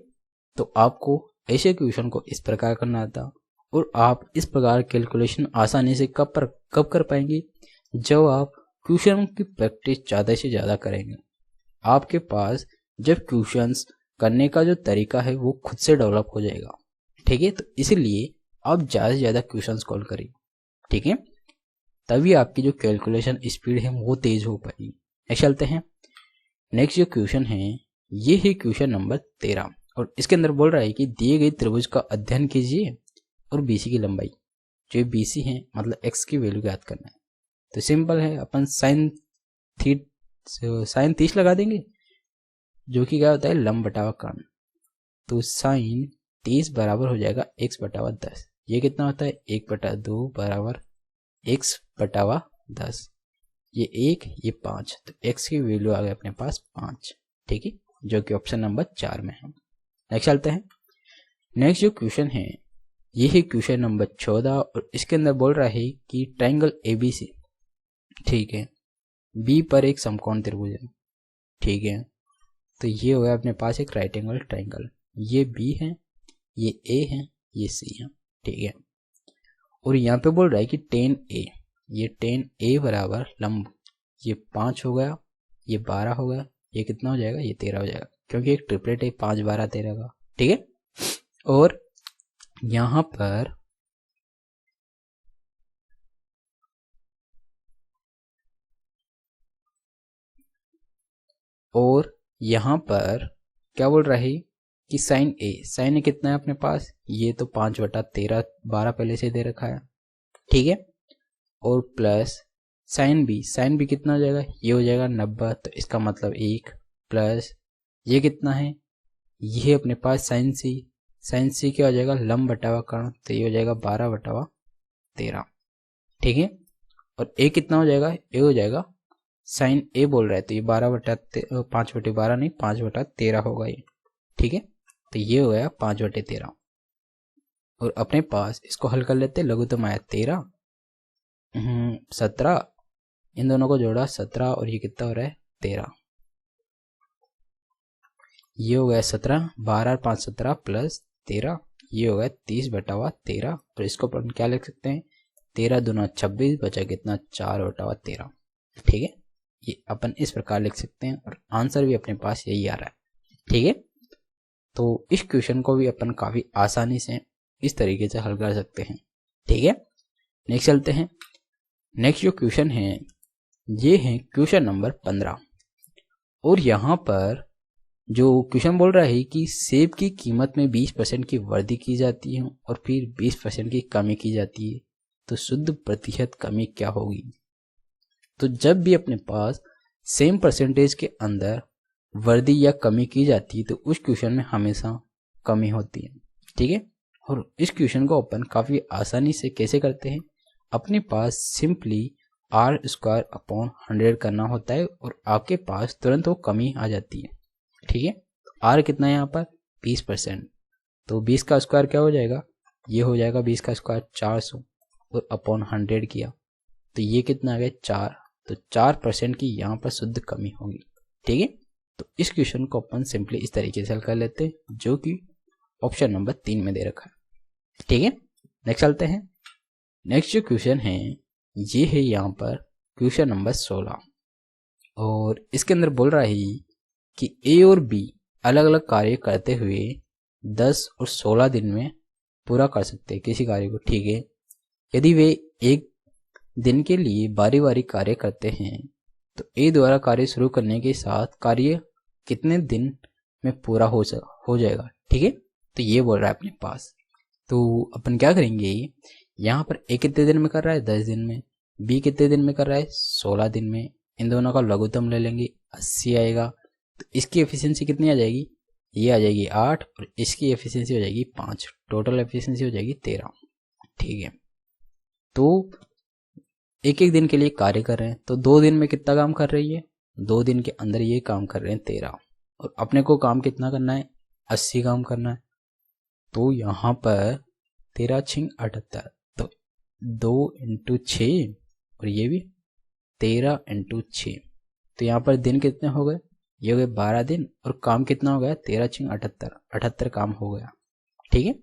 तो आपको ऐसे क्वेश्चन को इस प्रकार करना था, और आप इस प्रकार कैलकुलेशन आसानी से कब कर पाएंगे, जब आप क्वेश्चन की प्रैक्टिस ज़्यादा से ज़्यादा करेंगे। आपके पास जब क्वेश्चंस करने का जो तरीका है वो खुद से डेवलप हो जाएगा। ठीक है, तो इसीलिए आप ज़्यादा से ज़्यादा क्वेश्चंस सॉल्व करिए। ठीक है, तभी आपकी जो कैलकुलेशन स्पीड है वो तेज हो पाएगी। नेक्स्ट चलते हैं। नेक्स्ट जो क्वेश्चन है ये है क्वेश्चन नंबर 13, और इसके अंदर बोल रहा है कि दिए गए त्रिभुज का अध्ययन कीजिए और बीसी की लंबाई, जो बीसी है मतलब एक्स की वैल्यू ज्ञात करना है। तो सिंपल है, अपन साइन 30 लगा देंगे, जो कि क्या होता है लंब बटावा कर्ण। तो साइन 30 बराबर हो जाएगा x बटावा 10। ये कितना होता है 1/2 बराबर x बटावा 10, ये 1 ये 5, तो x की वैल्यू आ गई अपने पास 5। ठीक है, जो कि ऑप्शन नंबर 4 में है। नेक्स्ट चलते हैं। नेक्स्ट जो क्वेश्चन है ये है क्वेश्चन नंबर 14, और इसके अंदर बोल रहा है कि ट्राइंगल ABC, ठीक है, बी पर एक समकोण त्रिभुज है। ठीक है, तो ये हो गया अपने पास एक राइट एंगल ट्राइंगल, ये बी है, ये ए है, ये सी है। ठीक है, और यहाँ पे बोल रहा है कि tan A, ये tan A बराबर लंब, ये 5 हो गया, ये 12 हो गया, ये कितना हो जाएगा ये 13 हो जाएगा, क्योंकि एक ट्रिपलेट है 5 12 13 का। ठीक है, और यहाँ पर क्या बोल रहा है कि साइन ए कितना है अपने पास, ये तो 5/13 12 पहले से दे रखा है। ठीक है, और प्लस साइन बी कितना हो जाएगा, ये हो जाएगा 90, तो इसका मतलब 1 प्लस ये कितना है, ये अपने पास साइन सी क्या हो जाएगा लंब बटावा कर्ण, तो ये हो जाएगा 12/13। ठीक है, और ए कितना हो जाएगा, ए हो जाएगा साइन ए बोल रहा है, तो ये 5/12 नहीं 5/13 होगा ये। ठीक है, तो ये हो गया 5/13, और अपने पास इसको हल कर लेते हैं। लघुत्तम आया 13 17, इन दोनों को जोड़ा 17, और ये कितना हो रहा है 13, ये हो गया 17, 12 और 5 17 प्लस 13, ये हो गया 30/13, और इसको अपन क्या लिख सकते हैं 13 दूना 26, बचा कितना 4/13। ठीक है, ये अपन इस प्रकार लिख सकते हैं, और आंसर भी अपने पास यही आ रहा है। ठीक है, तो इस क्वेश्चन को भी अपन काफ़ी आसानी से इस तरीके से हल कर सकते हैं। ठीक है, नेक्स्ट चलते हैं। नेक्स्ट जो क्वेश्चन है ये है क्वेश्चन नंबर 15, और यहाँ पर जो क्वेश्चन बोल रहा है कि सेब की कीमत में 20% की वृद्धि की जाती है और फिर 20% की कमी की जाती है, तो शुद्ध प्रतिशत कमी क्या होगी। तो जब भी अपने पास सेम परसेंटेज के अंदर वृद्धि या कमी की जाती है तो उस क्वेश्चन में हमेशा कमी होती है। ठीक है, और इस क्वेश्चन को अपन काफ़ी आसानी से कैसे करते हैं, अपने पास सिंपली r² अपॉन 100 करना होता है, और आपके पास तुरंत वो कमी आ जाती है। ठीक है। आर कितना है यहाँ पर 20%, तो 20 का स्क्वायर क्या हो जाएगा, ये हो जाएगा 20 का स्क्वायर 400 और अपॉन 100 किया तो ये कितना आ गया 4, तो 4% की यहाँ पर शुद्ध कमी होगी। ठीक है, तो इस क्वेश्चन को अपन सिंपली इस तरीके से हल कर लेते हैं जो कि ऑप्शन नंबर 3 में दे रखा है। ठीक है, नेक्स्ट चलते हैं। नेक्स्ट जो क्वेश्चन है ये है यहाँ पर क्वेश्चन नंबर 16 और इसके अंदर बोल रहा है कि ए और बी अलग अलग कार्य करते हुए 10 और 16 दिन में पूरा कर सकते हैं किसी कार्य को। ठीक है, यदि वे एक दिन के लिए बारी बारी कार्य करते हैं तो ए द्वारा कार्य शुरू करने के साथ कार्य कितने दिन में पूरा हो जाएगा। ठीक है, तो ये बोल रहा है अपने पास। तो अपन क्या करेंगे, यहाँ पर ए कितने दिन में कर रहा है 10 दिन में, बी कितने दिन में कर रहा है 16 दिन में, इन दोनों का लघुत्तम ले लेंगे 80 आएगा। तो इसकी एफिशिएंसी कितनी आ जाएगी, ये आ जाएगी 8 और इसकी एफिशिएंसी हो जाएगी 5, टोटल एफिशिएंसी हो जाएगी 13। ठीक है, तो एक एक दिन के लिए कार्य कर रहे हैं तो 2 दिन में कितना काम कर रही है, 2 दिन के अंदर ये काम कर रहे हैं 13 और अपने को काम कितना करना है 80 काम करना है। तो यहाँ पर 13 6 78, तो 2 × 6 और ये भी 13 × 6, तो यहाँ पर दिन कितने हो गए, ये हो गए 12 दिन और काम कितना हो गया 13 6 78, 78 काम हो गया। ठीक है,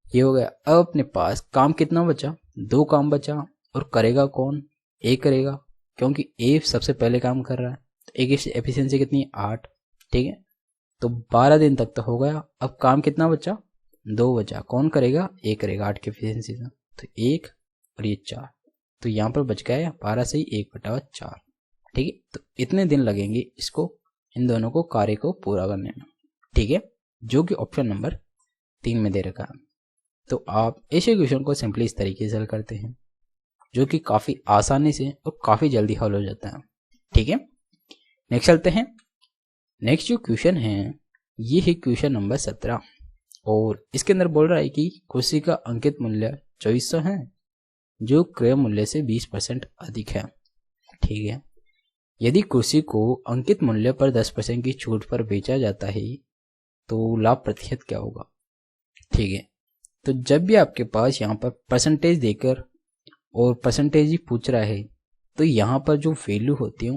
ये हो गया। अब अपने पास काम कितना बचा, 2 काम बचा और करेगा कौन, ए करेगा क्योंकि ए सबसे पहले काम कर रहा है। तो ए की एफिशिएंसी कितनी है 8। ठीक है, तो 12 दिन तक तो हो गया। अब काम कितना बचा, 2 बचा, कौन करेगा, ए करेगा 8 की एफिशिएंसी से, तो 1 और ये 4, तो यहाँ पर बच गया 12 से ही 1/4। ठीक है, तो इतने दिन लगेंगे इसको इन दोनों को कार्य को पूरा करने में। ठीक है, जो कि ऑप्शन नंबर 3 में दे रखा है। तो आप इस इक्वेशन को सिंपली इस तरीके से हल करते हैं जो कि काफ़ी आसानी से और काफ़ी जल्दी हल हो जाता है। ठीक है, नेक्स्ट चलते हैं। नेक्स्ट जो क्वेश्चन है ये है क्वेश्चन नंबर 17 और इसके अंदर बोल रहा है कि कुर्सी का अंकित मूल्य 2400 है जो क्रय मूल्य से 20% अधिक है। ठीक है, यदि कुर्सी को अंकित मूल्य पर 10% की छूट पर बेचा जाता है तो लाभ प्रतिशत क्या होगा। ठीक है, तो जब भी आपके पास यहाँ पर परसेंटेज देकर और परसेंटेज ही पूछ रहा है तो यहाँ पर जो वैल्यू होती है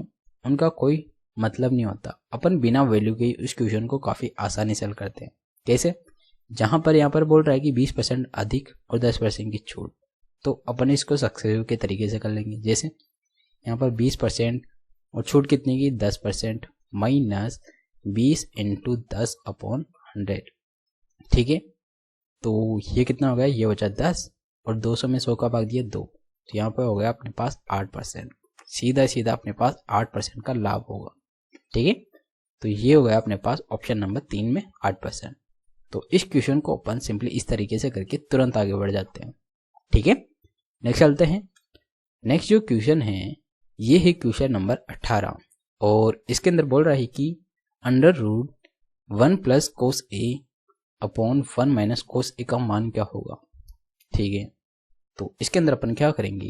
उनका कोई मतलब नहीं होता। अपन बिना वैल्यू के इस क्वेश्चन को काफ़ी आसानी से हल करते हैं। कैसे, जहाँ पर यहाँ पर बोल रहा है कि 20% अधिक और 10% की छूट, तो अपन इसको सक्सेसिव के तरीके से कर लेंगे। जैसे यहाँ पर 20% और छूट कितनी की 10% माइनस 20 × 10/100। ठीक है, तो ये कितना हो गया, ये बचा 10 और 200 में 100 का भाग दिया 2, तो यहाँ पर हो गया अपने पास 8%। सीधा सीधा अपने पास 8% का लाभ होगा। ठीक है, तो ये हो गया अपने पास ऑप्शन नंबर 3 में 8%। तो इस क्वेश्चन को अपन सिंपली इस तरीके से करके तुरंत आगे बढ़ जाते हैं। ठीक है, नेक्स्ट चलते हैं। नेक्स्ट जो क्वेश्चन है ये है क्वेश्चन नंबर 18 और इसके अंदर बोल रहा है कि √1 + cos A upon 1 - cos A का मान क्या होगा। ठीक है, तो इसके अंदर अपन क्या करेंगे,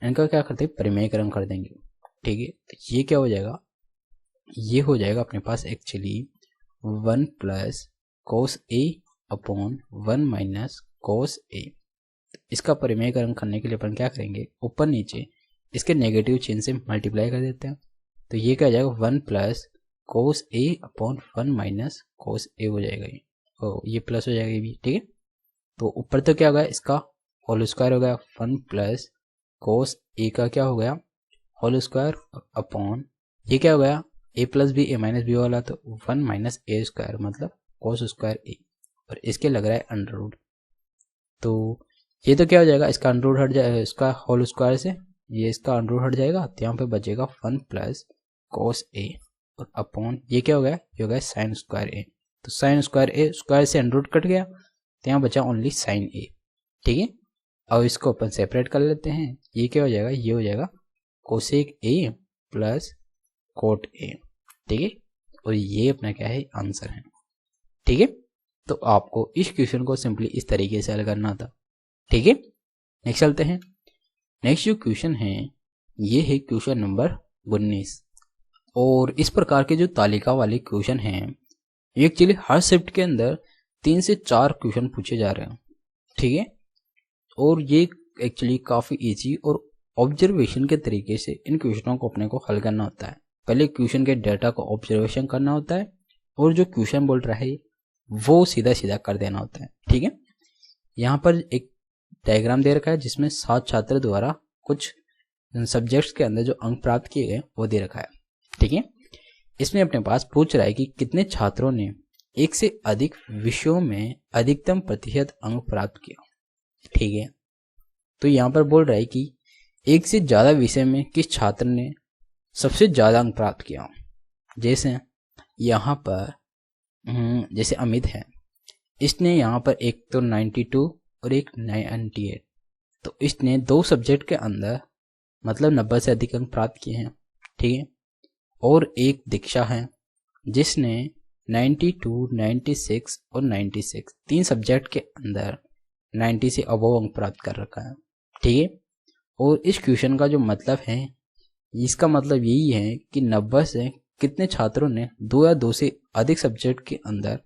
इनका क्या करते हैं परिमेयकरण कर देंगे। ठीक है, तो ये क्या हो जाएगा, ये हो जाएगा अपने पास actually 1 + cos A upon 1 - cos A। इसका परिमेयकरण करने के लिए अपन क्या करेंगे, ऊपर नीचे इसके नेगेटिव चिन्ह से मल्टीप्लाई कर देते हैं। तो ये क्या हो जाएगा 1 + cos A upon 1 - cos A हो जाएगा ये प्लस हो जाएगा ये भी। ठीक है, तो ऊपर तो क्या होगा इसका होल स्क्वायर हो गया 1 + cos A का क्या हो गया होल स्क्वायर अपॉन ये क्या हो गया A + B A - B वाला, तो 1 - A² मतलब cos स्क्वायर A और इसके लग रहा है अंडर। तो ये तो क्या हो जाएगा, इसका अंडर हट जाएगा, इसका होल स्क्वायर से ये इसका अंडर हट जाएगा, तो यहाँ पे बचेगा 1 + cos A और अपॉन ये क्या हो गया, ये हो गया sin स्क्वायर A। तो sin स्क्वायर A स्क्वायर से अंडर कट गया तो यहाँ बचा ओनली sin A। ठीक है, अब इसको अपन सेपरेट कर लेते हैं। ये क्या हो जाएगा, ये हो जाएगा cosec A + cot A। ठीक है, और ये अपना क्या है आंसर है। ठीक है, तो आपको इस क्वेश्चन को सिंपली इस तरीके से हल करना था। ठीक है, नेक्स्ट चलते हैं। नेक्स्ट जो क्वेश्चन है ये है क्वेश्चन नंबर 19 और इस प्रकार के जो तालिका वाले क्वेश्चन हैं ये एक्चुअली हर शिफ्ट के अंदर 3 से 4 क्वेश्चन पूछे जा रहे हैं, ठीक है। और ये एक्चुअली काफ़ी इजी और ऑब्जर्वेशन के तरीके से इन क्वेश्चनों को अपने को हल करना होता है। पहले क्वेश्चन के डेटा को ऑब्जर्वेशन करना होता है और जो क्वेश्चन बोल रहा है वो सीधा सीधा कर देना होता है, ठीक है। यहाँ पर एक डायग्राम दे रखा है जिसमें 7 छात्र द्वारा कुछ सब्जेक्ट्स के अंदर जो अंक प्राप्त किए गए वो दे रखा है, ठीक है। इसमें अपने पास पूछ रहा है कि कितने छात्रों ने एक से अधिक विषयों में अधिकतम प्रतिशत अंक प्राप्त किया, ठीक है। तो यहाँ पर बोल रहा है कि एक से ज्यादा विषय में किस छात्र ने सबसे ज्यादा अंक प्राप्त किया। जैसे यहाँ पर जैसे अमित है, इसने यहाँ पर एक तो 92 और एक 98, तो इसने 2 सब्जेक्ट के अंदर मतलब 90 से अधिक अंक प्राप्त किए हैं, ठीक है। और एक दीक्षा है जिसने 92, 96 और 96 3 सब्जेक्ट के अंदर 90 से अबव अंक प्राप्त कर रखा है, ठीक है। और इस क्वेश्चन का जो मतलब है इसका मतलब यही है कि 90 से कितने छात्रों ने 2 या 2 से अधिक सब्जेक्ट के अंदर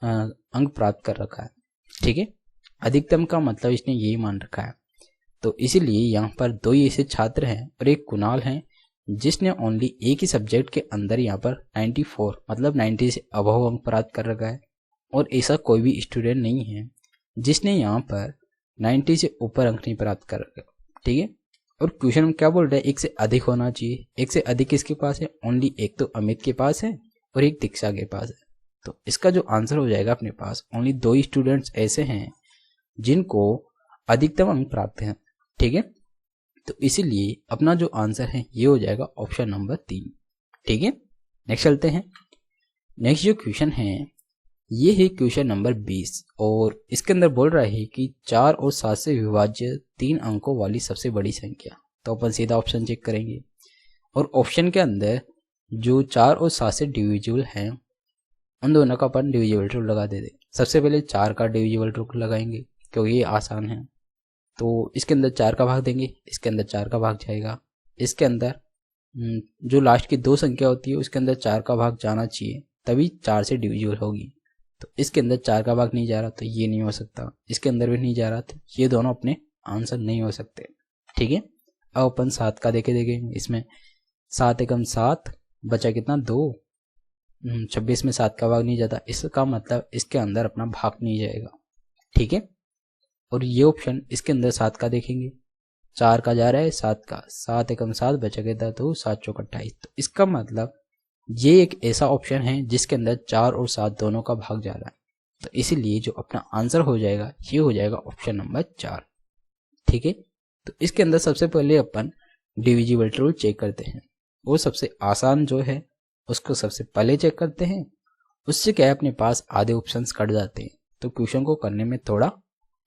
अंक प्राप्त कर रखा है, ठीक है। अधिकतम का मतलब इसने यही मान रखा है। तो इसीलिए यहाँ पर 2 ऐसे छात्र हैं और एक कुणाल है जिसने ओनली एक ही सब्जेक्ट के अंदर यहाँ पर 94 मतलब 90 से अबव अंक प्राप्त कर रखा है। और ऐसा कोई भी स्टूडेंट नहीं है जिसने यहाँ पर 90 से ऊपर अंक नहीं प्राप्त कर रखा, ठीक है। और क्वेश्चन में क्या बोल रहा है, एक से अधिक होना चाहिए। एक से अधिक किसके पास है, ओनली एक तो अमित के पास है और एक दीक्षा के पास है। तो इसका जो आंसर हो जाएगा अपने पास ओनली 2 स्टूडेंट्स ऐसे हैं जिनको अधिकतम अंक प्राप्त हैं, ठीक है। तो इसीलिए अपना जो आंसर है ये हो जाएगा ऑप्शन नंबर 3, ठीक है। नेक्स्ट चलते हैं। नेक्स्ट जो क्वेश्चन है ये है क्वेश्चन नंबर 20 और इसके अंदर बोल रहा है कि 4 और 7 से विभाज्य 3 अंकों वाली सबसे बड़ी संख्या। तो अपन सीधा ऑप्शन चेक करेंगे और ऑप्शन के अंदर जो 4 और 7 से डिविजिबल हैं उन दोनों का अपन डिविजिबल रूल लगा देते। सबसे पहले 4 का डिविजिबल रूल लगाएंगे क्योंकि ये आसान है। तो इसके अंदर 4 का भाग देंगे, इसके अंदर 4 का भाग जाएगा, इसके अंदर जो लास्ट की 2 संख्या होती है उसके अंदर 4 का भाग जाना चाहिए तभी 4 से डिविजिबल होगी। तो इसके अंदर 4 का भाग नहीं जा रहा तो ये नहीं हो सकता, इसके अंदर भी नहीं जा रहा तो ये दोनों अपने आंसर नहीं हो सकते, ठीक है। अब अपन 7 का देखेंगे। इसमें 7 एकम 7 बचा कितना 2, 26 में 7 का भाग नहीं जाता, इसका मतलब इसके अंदर अपना भाग नहीं जाएगा, ठीक है। और ये ऑप्शन इसके अंदर 7 का देखेंगे, 4 का जा रहा है 7 का, 7 एकम 7 बचा गया तो 7 चौक 28। तो इसका मतलब ये एक ऐसा ऑप्शन है जिसके अंदर 4 और 7 दोनों का भाग जा रहा है। तो इसीलिए जो अपना आंसर हो जाएगा ये हो जाएगा ऑप्शन नंबर 4, ठीक है। तो इसके अंदर सबसे पहले अपन डिविजिबल रूल चेक करते हैं। वो सबसे आसान जो है उसको सबसे पहले चेक करते हैं, उससे क्या है अपने पास आधे ऑप्शंस कट जाते हैं तो क्वेश्चन को करने में थोड़ा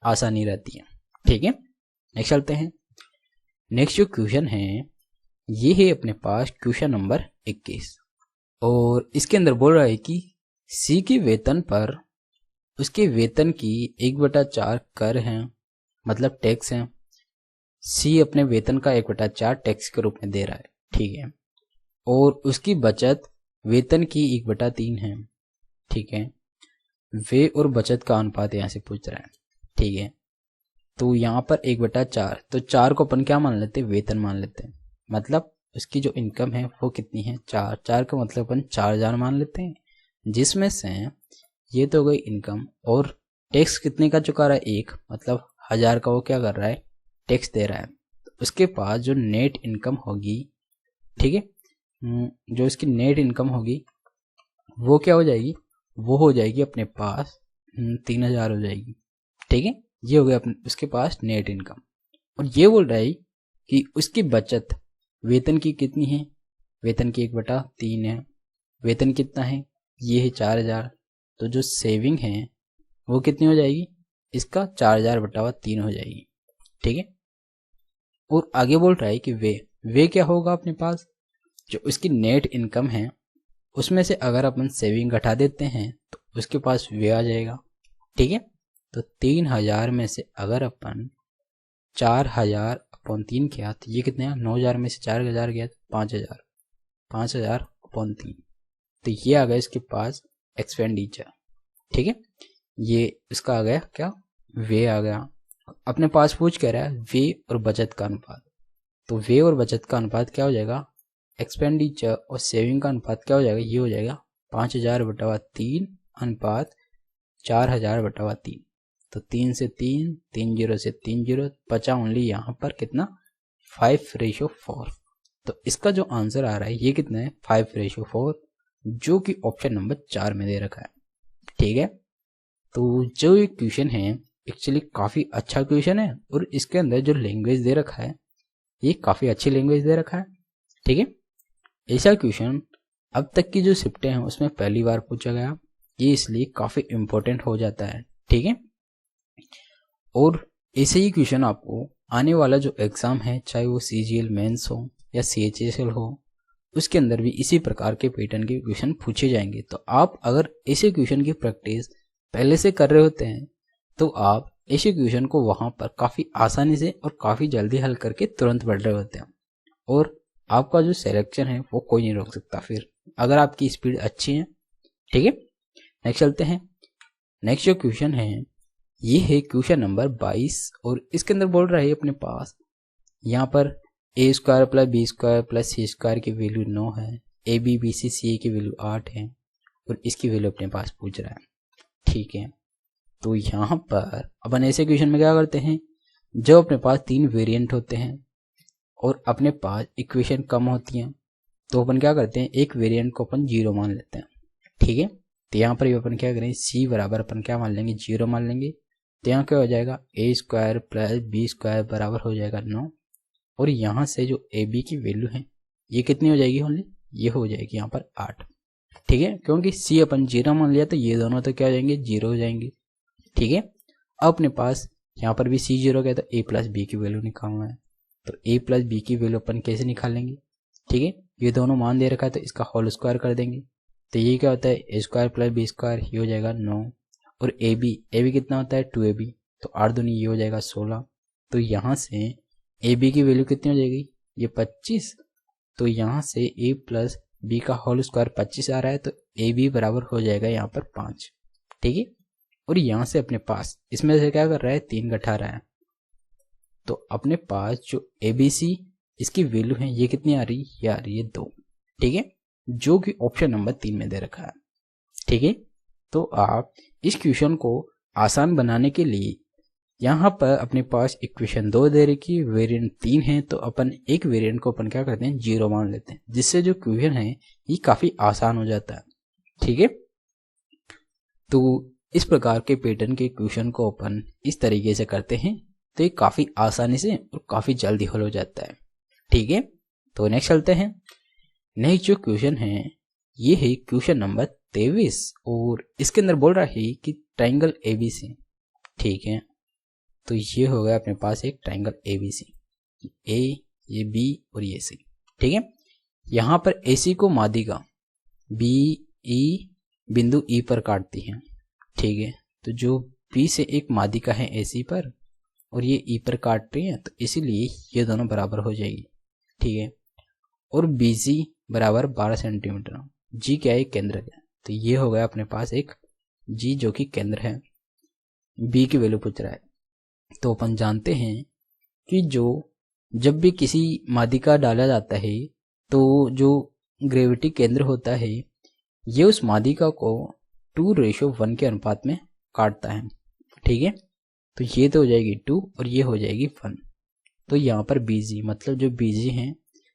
आसानी रहती है, ठीक है। नेक्स्ट चलते हैं। नेक्स्ट जो क्वेश्चन है ये है अपने पास क्वेश्चन नंबर 21 और इसके अंदर बोल रहा है कि सी के वेतन पर उसके वेतन की 1/4 कर हैं मतलब टैक्स हैं। सी अपने वेतन का 1/4 टैक्स के रूप में दे रहा है, ठीक है। और उसकी बचत वेतन की 1/3 है, ठीक है। वे और बचत का अनुपात यहाँ से पूछ रहा है, ठीक है। तो यहाँ पर 1/4 तो 4 को अपन क्या मान लेते हैं, वेतन मान लेते हैं। मतलब उसकी जो इनकम है वो कितनी है 4, 4 का मतलब अपन 4000 मान लेते हैं, जिसमें से ये तो गई इनकम और टैक्स कितने का चुका रहा है 1 मतलब 1000 का वो क्या कर रहा है टैक्स दे रहा है। तो उसके पास जो नेट इनकम होगी, ठीक है, जो इसकी नेट इनकम होगी वो क्या हो जाएगी, वो हो जाएगी अपने पास 3000 हो जाएगी, ठीक है। ये हो गया अपने उसके पास नेट इनकम। और ये बोल रहा है कि उसकी बचत वेतन की कितनी है, वेतन की 1/3 है। वेतन कितना है, ये है 4000, तो जो सेविंग है वो कितनी हो जाएगी, इसका 4000/3 हो जाएगी, ठीक है। और आगे बोल रहा है कि वे क्या होगा अपने पास, जो उसकी नेट इनकम है उसमें से अगर अपन सेविंग घटा देते हैं तो उसके पास वे आ जाएगा, ठीक है। तो 3000 में से अगर अपन 4000/3 किया तो ये कितने 9000 में से 4000 गया तो 5000 3। तो ये आ गया इसके पास एक्सपेंडिचर, ठीक है। ये इसका आ गया क्या, वे आ गया। अपने पास पूछ कह रहा है वे और बचत का अनुपात। तो वे और बचत का अनुपात क्या हो जाएगा, एक्सपेंडिचर और सेविंग का अनुपात क्या हो जाएगा, ये हो जाएगा 5000/3 अनुपात 4000/3। तो 3 से 3, 3 जीरो से 3 जीरो, बचा ओनली यहाँ पर कितना 5:4। तो इसका जो आंसर आ रहा है ये कितना है 5:4, जो कि ऑप्शन नंबर 4 में दे रखा है, ठीक है। तो जो ये क्वेश्चन है एक्चुअली काफ़ी अच्छा क्वेश्चन है और इसके अंदर जो लैंग्वेज दे रखा है ये काफ़ी अच्छी लैंग्वेज दे रखा है, ठीक है। ऐसा क्वेश्चन अब तक की जो शिफ्टें हैं उसमें पहली बार पूछा गया, ये इसलिए काफ़ी इम्पोर्टेंट हो जाता है, ठीक है। और ऐसे ही क्वेश्चन आपको आने वाला जो एग्ज़ाम है, चाहे वो CGL मेंस हो या CHSL हो, उसके अंदर भी इसी प्रकार के पैटर्न के क्वेश्चन पूछे जाएंगे। तो आप अगर ऐसे क्वेश्चन की प्रैक्टिस पहले से कर रहे होते हैं तो आप ऐसे क्वेश्चन को वहाँ पर काफ़ी आसानी से और काफ़ी जल्दी हल करके तुरंत पढ़ रहे होते हैं और आपका जो सिलेक्शन है वो कोई नहीं रोक सकता फिर, अगर आपकी स्पीड अच्छी है, ठीक है। नेक्स्ट चलते हैं। नेक्स्ट जो क्वेश्चन है ये है क्वेश्चन नंबर 22 और इसके अंदर बोल रहा है अपने पास यहाँ पर a² + b² + c² की वैल्यू 9 है, ab bc ca की वैल्यू 8 है और इसकी वैल्यू अपने पास पूछ रहा है, ठीक है। तो यहाँ पर अपन ऐसे क्वेश्चन में क्या करते हैं, जब अपने पास 3 वेरिएंट होते हैं और अपने पास इक्वेशन कम होती हैं तो अपन क्या करते हैं, एक वेरिएंट को अपन 0 मान लेते हैं, ठीक है। तो यहाँ पर भी अपन क्या करें, c बराबर अपन क्या मान लेंगे, 0 मान लेंगे। तो यहाँ क्या हो जाएगा a² + b² बराबर हो जाएगा 9 और यहाँ से जो ab की वैल्यू है ये कितनी हो जाएगी, ओनली ये हो जाएगी यहाँ पर 8, ठीक है। क्योंकि c अपन 0 मान लिया तो ये दोनों तो क्या हो जाएंगे, 0 हो जाएंगे, ठीक है। अब अपने पास यहाँ पर भी c 0 गया तो a + b की वैल्यू निकालना है। तो a + b की वैल्यू अपन कैसे निकालेंगे, ठीक है। ये दोनों मान दे रखा है तो इसका होल स्क्वायर कर देंगे। तो ये क्या होता है a² + b², ये हो जाएगा 9 और ab कितना होता है 2ab, तो 8 दूनी ये हो जाएगा 16। तो यहाँ से ab की वैल्यू कितनी हो जाएगी, ये 25। तो यहाँ से a + b का होल स्क्वायर 25 आ रहा है तो ab बराबर हो जाएगा यहाँ पर 5, ठीक है। और यहाँ से अपने पास इसमें से क्या कर रहा है, 3 घटा रहा है। तो अपने पास जो ABC इसकी वैल्यू है ये कितनी आ रही, ये आ रही है 2, ठीक है, जो कि ऑप्शन नंबर 3 में दे रखा है, ठीक है। तो आप इस क्वेश्चन को आसान बनाने के लिए यहाँ पर अपने पास इक्वेशन 2 दे रखी, वेरिएंट 3 है, तो अपन एक वेरिएंट को अपन क्या करते हैं 0 मान लेते हैं, जिससे जो क्वेश्चन है ये काफ़ी आसान हो जाता है, ठीक है। तो इस प्रकार के पैटर्न के क्वेश्चन को अपन इस तरीके से करते हैं तो ये काफ़ी आसानी से और काफ़ी जल्दी हल हो जाता है, ठीक है। तो नेक्स्ट चलते हैं। नेक्स्ट जो क्वेश्चन है ये है क्वेश्चन नंबर 23 और इसके अंदर बोल रहा है कि ट्राइंगल ABC, ठीक है। तो ये हो गया अपने पास एक ट्राइंगल ABC, A ये B और ये C, ठीक है। यहाँ पर AC को माध्यिका BE बिंदु E पर काटती है, ठीक है। तो जो B से एक माध्यिका है AC पर और ये E पर काट रही है तो इसीलिए ये दोनों बराबर हो जाएगी, ठीक है। और BC बराबर 12 सेंटीमीटर, G क्या है, केंद्र है। तो ये हो गया अपने पास एक G जो कि केंद्र है, B की वैल्यू पूछ रहा है। तो अपन जानते हैं कि जब भी किसी माध्यिका डाला जाता है तो जो ग्रेविटी केंद्र होता है ये उस माध्यिका को 2:1 के अनुपात में काटता है, ठीक है। तो ये तो हो जाएगी 2 और ये हो जाएगी 1। तो यहाँ पर BG मतलब जो BG है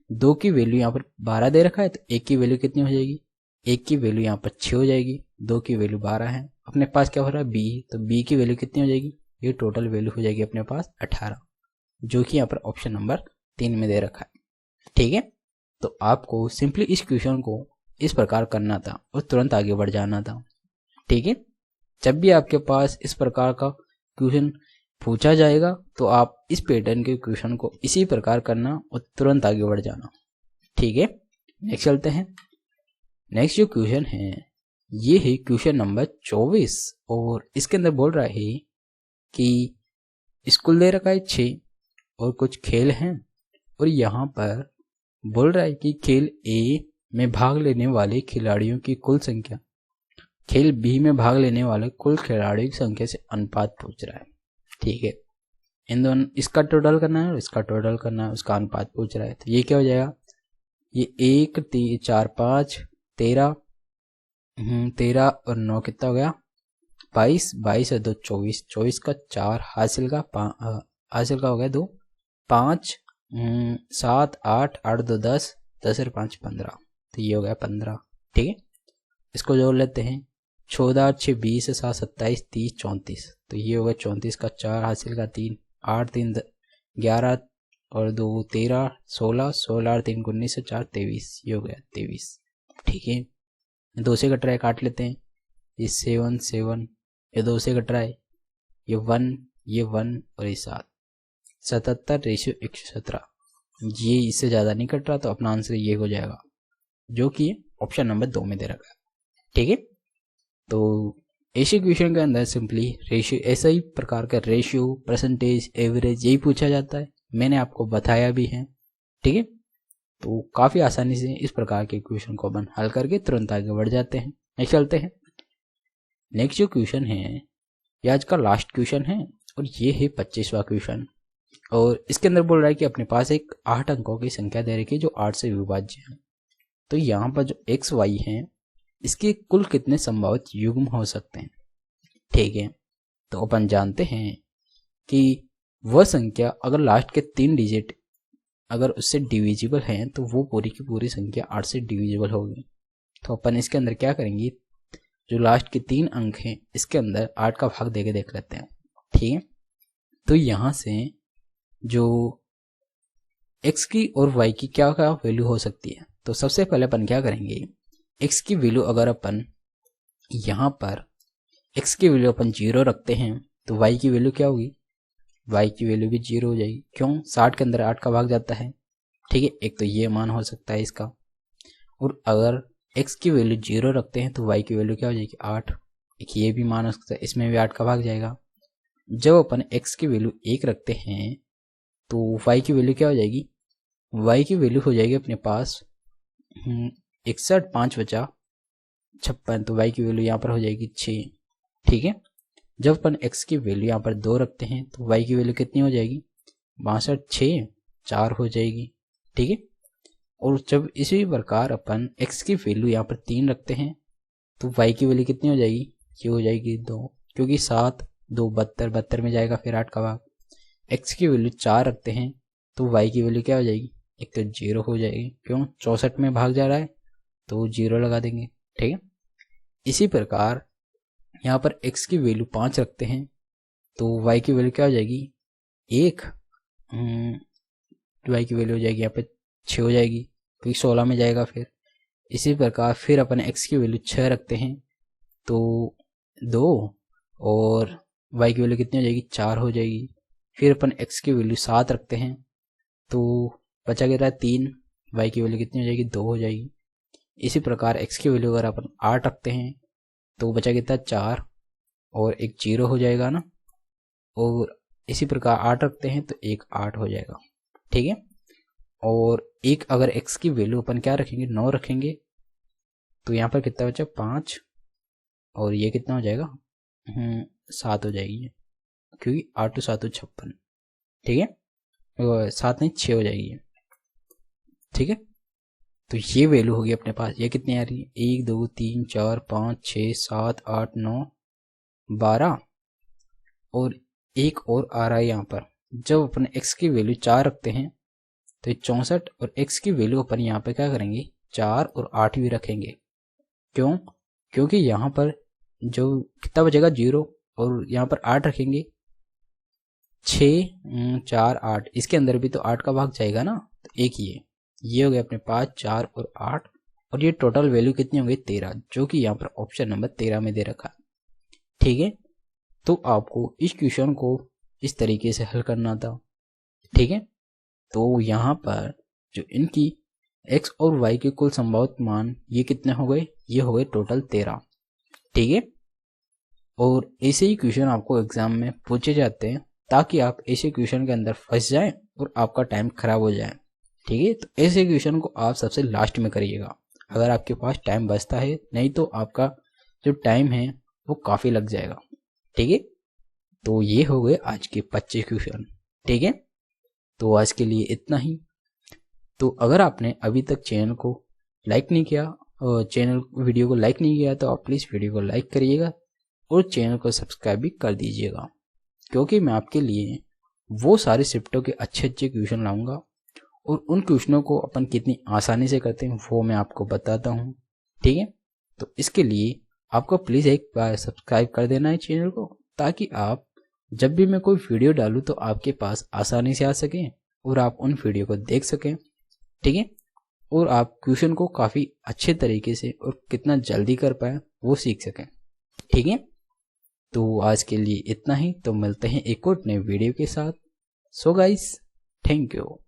2 की वैल्यू यहाँ पर 12 दे रखा है तो 1 की वैल्यू कितनी हो जाएगी, 1 की वैल्यू यहाँ पर 6 हो जाएगी, 2 की वैल्यू 12 है। अपने पास क्या हो रहा है B, तो B की वैल्यू कितनी हो जाएगी, ये टोटल वैल्यू हो जाएगी अपने पास 18, जो कि यहाँ पर ऑप्शन नंबर 3 में दे रखा है, ठीक है। तो आपको सिंपली इस क्वेश्चन को इस प्रकार करना था और तुरंत आगे बढ़ जाना था, ठीक है। जब भी आपके पास इस प्रकार का क्वेश्चन पूछा जाएगा तो आप इस पैटर्न के क्वेश्चन को इसी प्रकार करना और तुरंत आगे बढ़ जाना, ठीक है। नेक्स्ट चलते हैं। नेक्स्ट जो क्वेश्चन है ये है क्वेश्चन नंबर 24 और इसके अंदर बोल रहा है कि स्कूल दे रखा है 6 और कुछ खेल हैं और यहाँ पर बोल रहा है कि खेल A, में भाग लेने वाले खिलाड़ियों की कुल संख्या खेल बी में भाग लेने वाले कुल खिलाड़ियों की संख्या से अनुपात पूछ रहा है। ठीक है, इन दोनों इसका टोटल करना है और इसका टोटल करना है, उसका अनुपात पूछ रहा है। तो ये क्या हो जाएगा, ये 1 3 4 5 13 13 और 9 कितना हो गया 22, 22 और 2 24, 24 का 4 हासिल का हो गया 2, 5 7 8 8 2 10, 10 और 5 15, तो ये हो गया 15। ठीक है, इसको जोड़ लेते हैं, 14 6 20 7 27 30 34, तो ये हो गया 34 का 4 हासिल का 3, 8 3 11 और 2 13 16, 16 और 3 19 और 4 23, ये हो गया 23। ठीक है, 2 से कट रहा है, काट लेते हैं, ये 7 7, ये 2 से कट रहा है, ये 1 ये 1 और ये 7, 77 रेशियो 117, ये इससे ज़्यादा नहीं कट रहा, तो अपना आंसर ये हो जाएगा जो कि ऑप्शन नंबर 2 में दे रखा है। ठीक है, तो ऐसे क्वेश्चन के अंदर सिंपली रेशियो, ऐसा ही प्रकार का रेशियो, परसेंटेज, एवरेज यही पूछा जाता है, मैंने आपको बताया भी है। ठीक है, तो काफ़ी आसानी से इस प्रकार के क्वेश्चन को अपन हल करके तुरंत आगे बढ़ जाते हैं। नेक्स्ट चलते हैं। नेक्स्ट जो क्वेश्चन है ये आज का लास्ट क्वेश्चन है और ये है 25वां क्वेश्चन, और इसके अंदर बोल रहा है कि अपने पास एक 8 अंकों की संख्या दे रखी है जो 8 से विभाज्य है। तो यहाँ पर जो एक्स वाई है इसके कुल कितने संभावित युग्म हो सकते हैं। ठीक है, तो अपन जानते हैं कि वह संख्या अगर लास्ट के 3 डिजिट अगर उससे डिविजिबल हैं तो वो पूरी की पूरी संख्या 8 से डिविजिबल होगी। तो अपन इसके अंदर क्या करेंगे, जो लास्ट के 3 अंक हैं इसके अंदर 8 का भाग देके देख लेते हैं। ठीक है, तो यहाँ से जो x की और y की क्या क्या वैल्यू हो सकती है, तो सबसे पहले अपन क्या करेंगे, x की वैल्यू अगर अपन यहाँ पर x की वैल्यू अपन 0 रखते हैं तो y की वैल्यू क्या होगी, y की वैल्यू भी 0 हो जाएगी। क्यों, 60 के अंदर 8 का भाग जाता है। ठीक है, एक तो ये मान हो सकता है इसका, और अगर x की वैल्यू 0 रखते हैं तो y की वैल्यू क्या हो जाएगी 8, एक ये भी मान हो सकता है, इसमें भी 8 का भाग जाएगा। जब अपन x की वैल्यू 1 रखते हैं तो y की वैल्यू क्या हो जाएगी, y की वैल्यू हो जाएगी अपने पास 61 5 बचा 56, तो y की वैल्यू यहाँ पर हो जाएगी 6। ठीक है, जब अपन x की वैल्यू यहाँ पर 2 रखते हैं तो y की वैल्यू कितनी हो जाएगी 62 6 4 हो जाएगी। ठीक है, और जब इसी प्रकार अपन x की वैल्यू यहाँ पर 3 रखते हैं तो y की वैल्यू कितनी हो जाएगी, ये हो जाएगी 2, क्योंकि 7 2 72, 72 में जाएगा फिर 8 का भाग। x की वैल्यू 4 रखते हैं तो y की वैल्यू क्या हो जाएगी, एक तो 0 हो जाएगी, क्यों 64 में भाग जा रहा है तो 0 लगा देंगे। ठीक है, इसी प्रकार यहाँ पर x की वैल्यू 5 रखते हैं तो y की वैल्यू क्या हो जाएगी 1, y की वैल्यू हो जाएगी यहाँ पे 6 हो जाएगी, क्योंकि 16 में जाएगा फिर। इसी प्रकार फिर अपन x की वैल्यू 6 रखते हैं तो 2, और y की वैल्यू कितनी हो जाएगी 4 हो जाएगी। फिर अपन x की वैल्यू 7 रखते हैं तो बचा कितना है 3, y की वैल्यू कितनी हो जाएगी 2 हो जाएगी। इसी प्रकार x की वैल्यू अगर अपन 8 रखते हैं तो बचा कितना 4 और एक 0 हो जाएगा ना, और इसी प्रकार 8 रखते हैं तो एक 8 हो जाएगा। ठीक है, और एक अगर x की वैल्यू अपन क्या रखेंगे 9 रखेंगे तो यहाँ पर कितना बचा 5, और ये कितना हो जाएगा 7 हो जाएगी, क्योंकि 8 7 56। ठीक है, 7 नहीं 6 हो जाएगी। ठीक है, तो ये वैल्यू होगी अपने पास, ये कितनी आ रही है 1 2 3 4 5 6 7 8 9 12, और एक और आ रहा है यहाँ पर। जब अपन x की वैल्यू 4 रखते हैं तो 64, और x की वैल्यू अपन यहाँ पे क्या करेंगे 4 और 8 भी रखेंगे। क्यों, क्योंकि यहाँ पर जो कितना बचेगा 0, और यहाँ पर 8 रखेंगे 6 4 8, इसके अंदर भी तो 8 का भाग जाएगा ना, तो एक ये हो गया अपने पास 4 और 8, और ये टोटल वैल्यू कितनी हो गई 13, जो कि यहाँ पर ऑप्शन नंबर 13 में दे रखा है। ठीक है, तो आपको इस क्वेश्चन को इस तरीके से हल करना था। ठीक है, तो यहाँ पर जो इनकी x और y के कुल संभावित मान ये कितने हो गए, ये हो गए टोटल 13। ठीक है, और ऐसे ही क्वेश्चन आपको एग्जाम में पूछे जाते हैं ताकि आप ऐसे क्वेश्चन के अंदर फंस जाएं और आपका टाइम खराब हो जाए। ठीक है, तो ऐसे क्वेश्चन को आप सबसे लास्ट में करिएगा। अगर आपके पास टाइम बचता है, नहीं तो आपका जो टाइम है वो काफ़ी लग जाएगा। ठीक है, तो ये हो गए आज के 25 क्वेश्चन। ठीक है, तो आज के लिए इतना ही। तो अगर आपने अभी तक चैनल को लाइक नहीं किया और वीडियो को लाइक नहीं किया तो आप प्लीज़ वीडियो को लाइक करिएगा और चैनल को सब्सक्राइब भी कर दीजिएगा, क्योंकि मैं आपके लिए वो सारे शिफ्टों के अच्छे अच्छे क्वेश्चन लाऊंगा और उन क्वेश्चनों को अपन कितनी आसानी से करते हैं वो मैं आपको बताता हूँ। ठीक है, तो इसके लिए आपको प्लीज़ एक बार सब्सक्राइब कर देना है चैनल को, ताकि आप जब भी मैं कोई वीडियो डालूँ तो आपके पास आसानी से आ सकें और आप उन वीडियो को देख सकें। ठीक है, और आप क्वेश्चन को काफ़ी अच्छे तरीके से और कितना जल्दी कर पाए वो सीख सकें। ठीक है, तो आज के लिए इतना ही। तो मिलते हैं एक और नए वीडियो के साथ। So guys, thank you.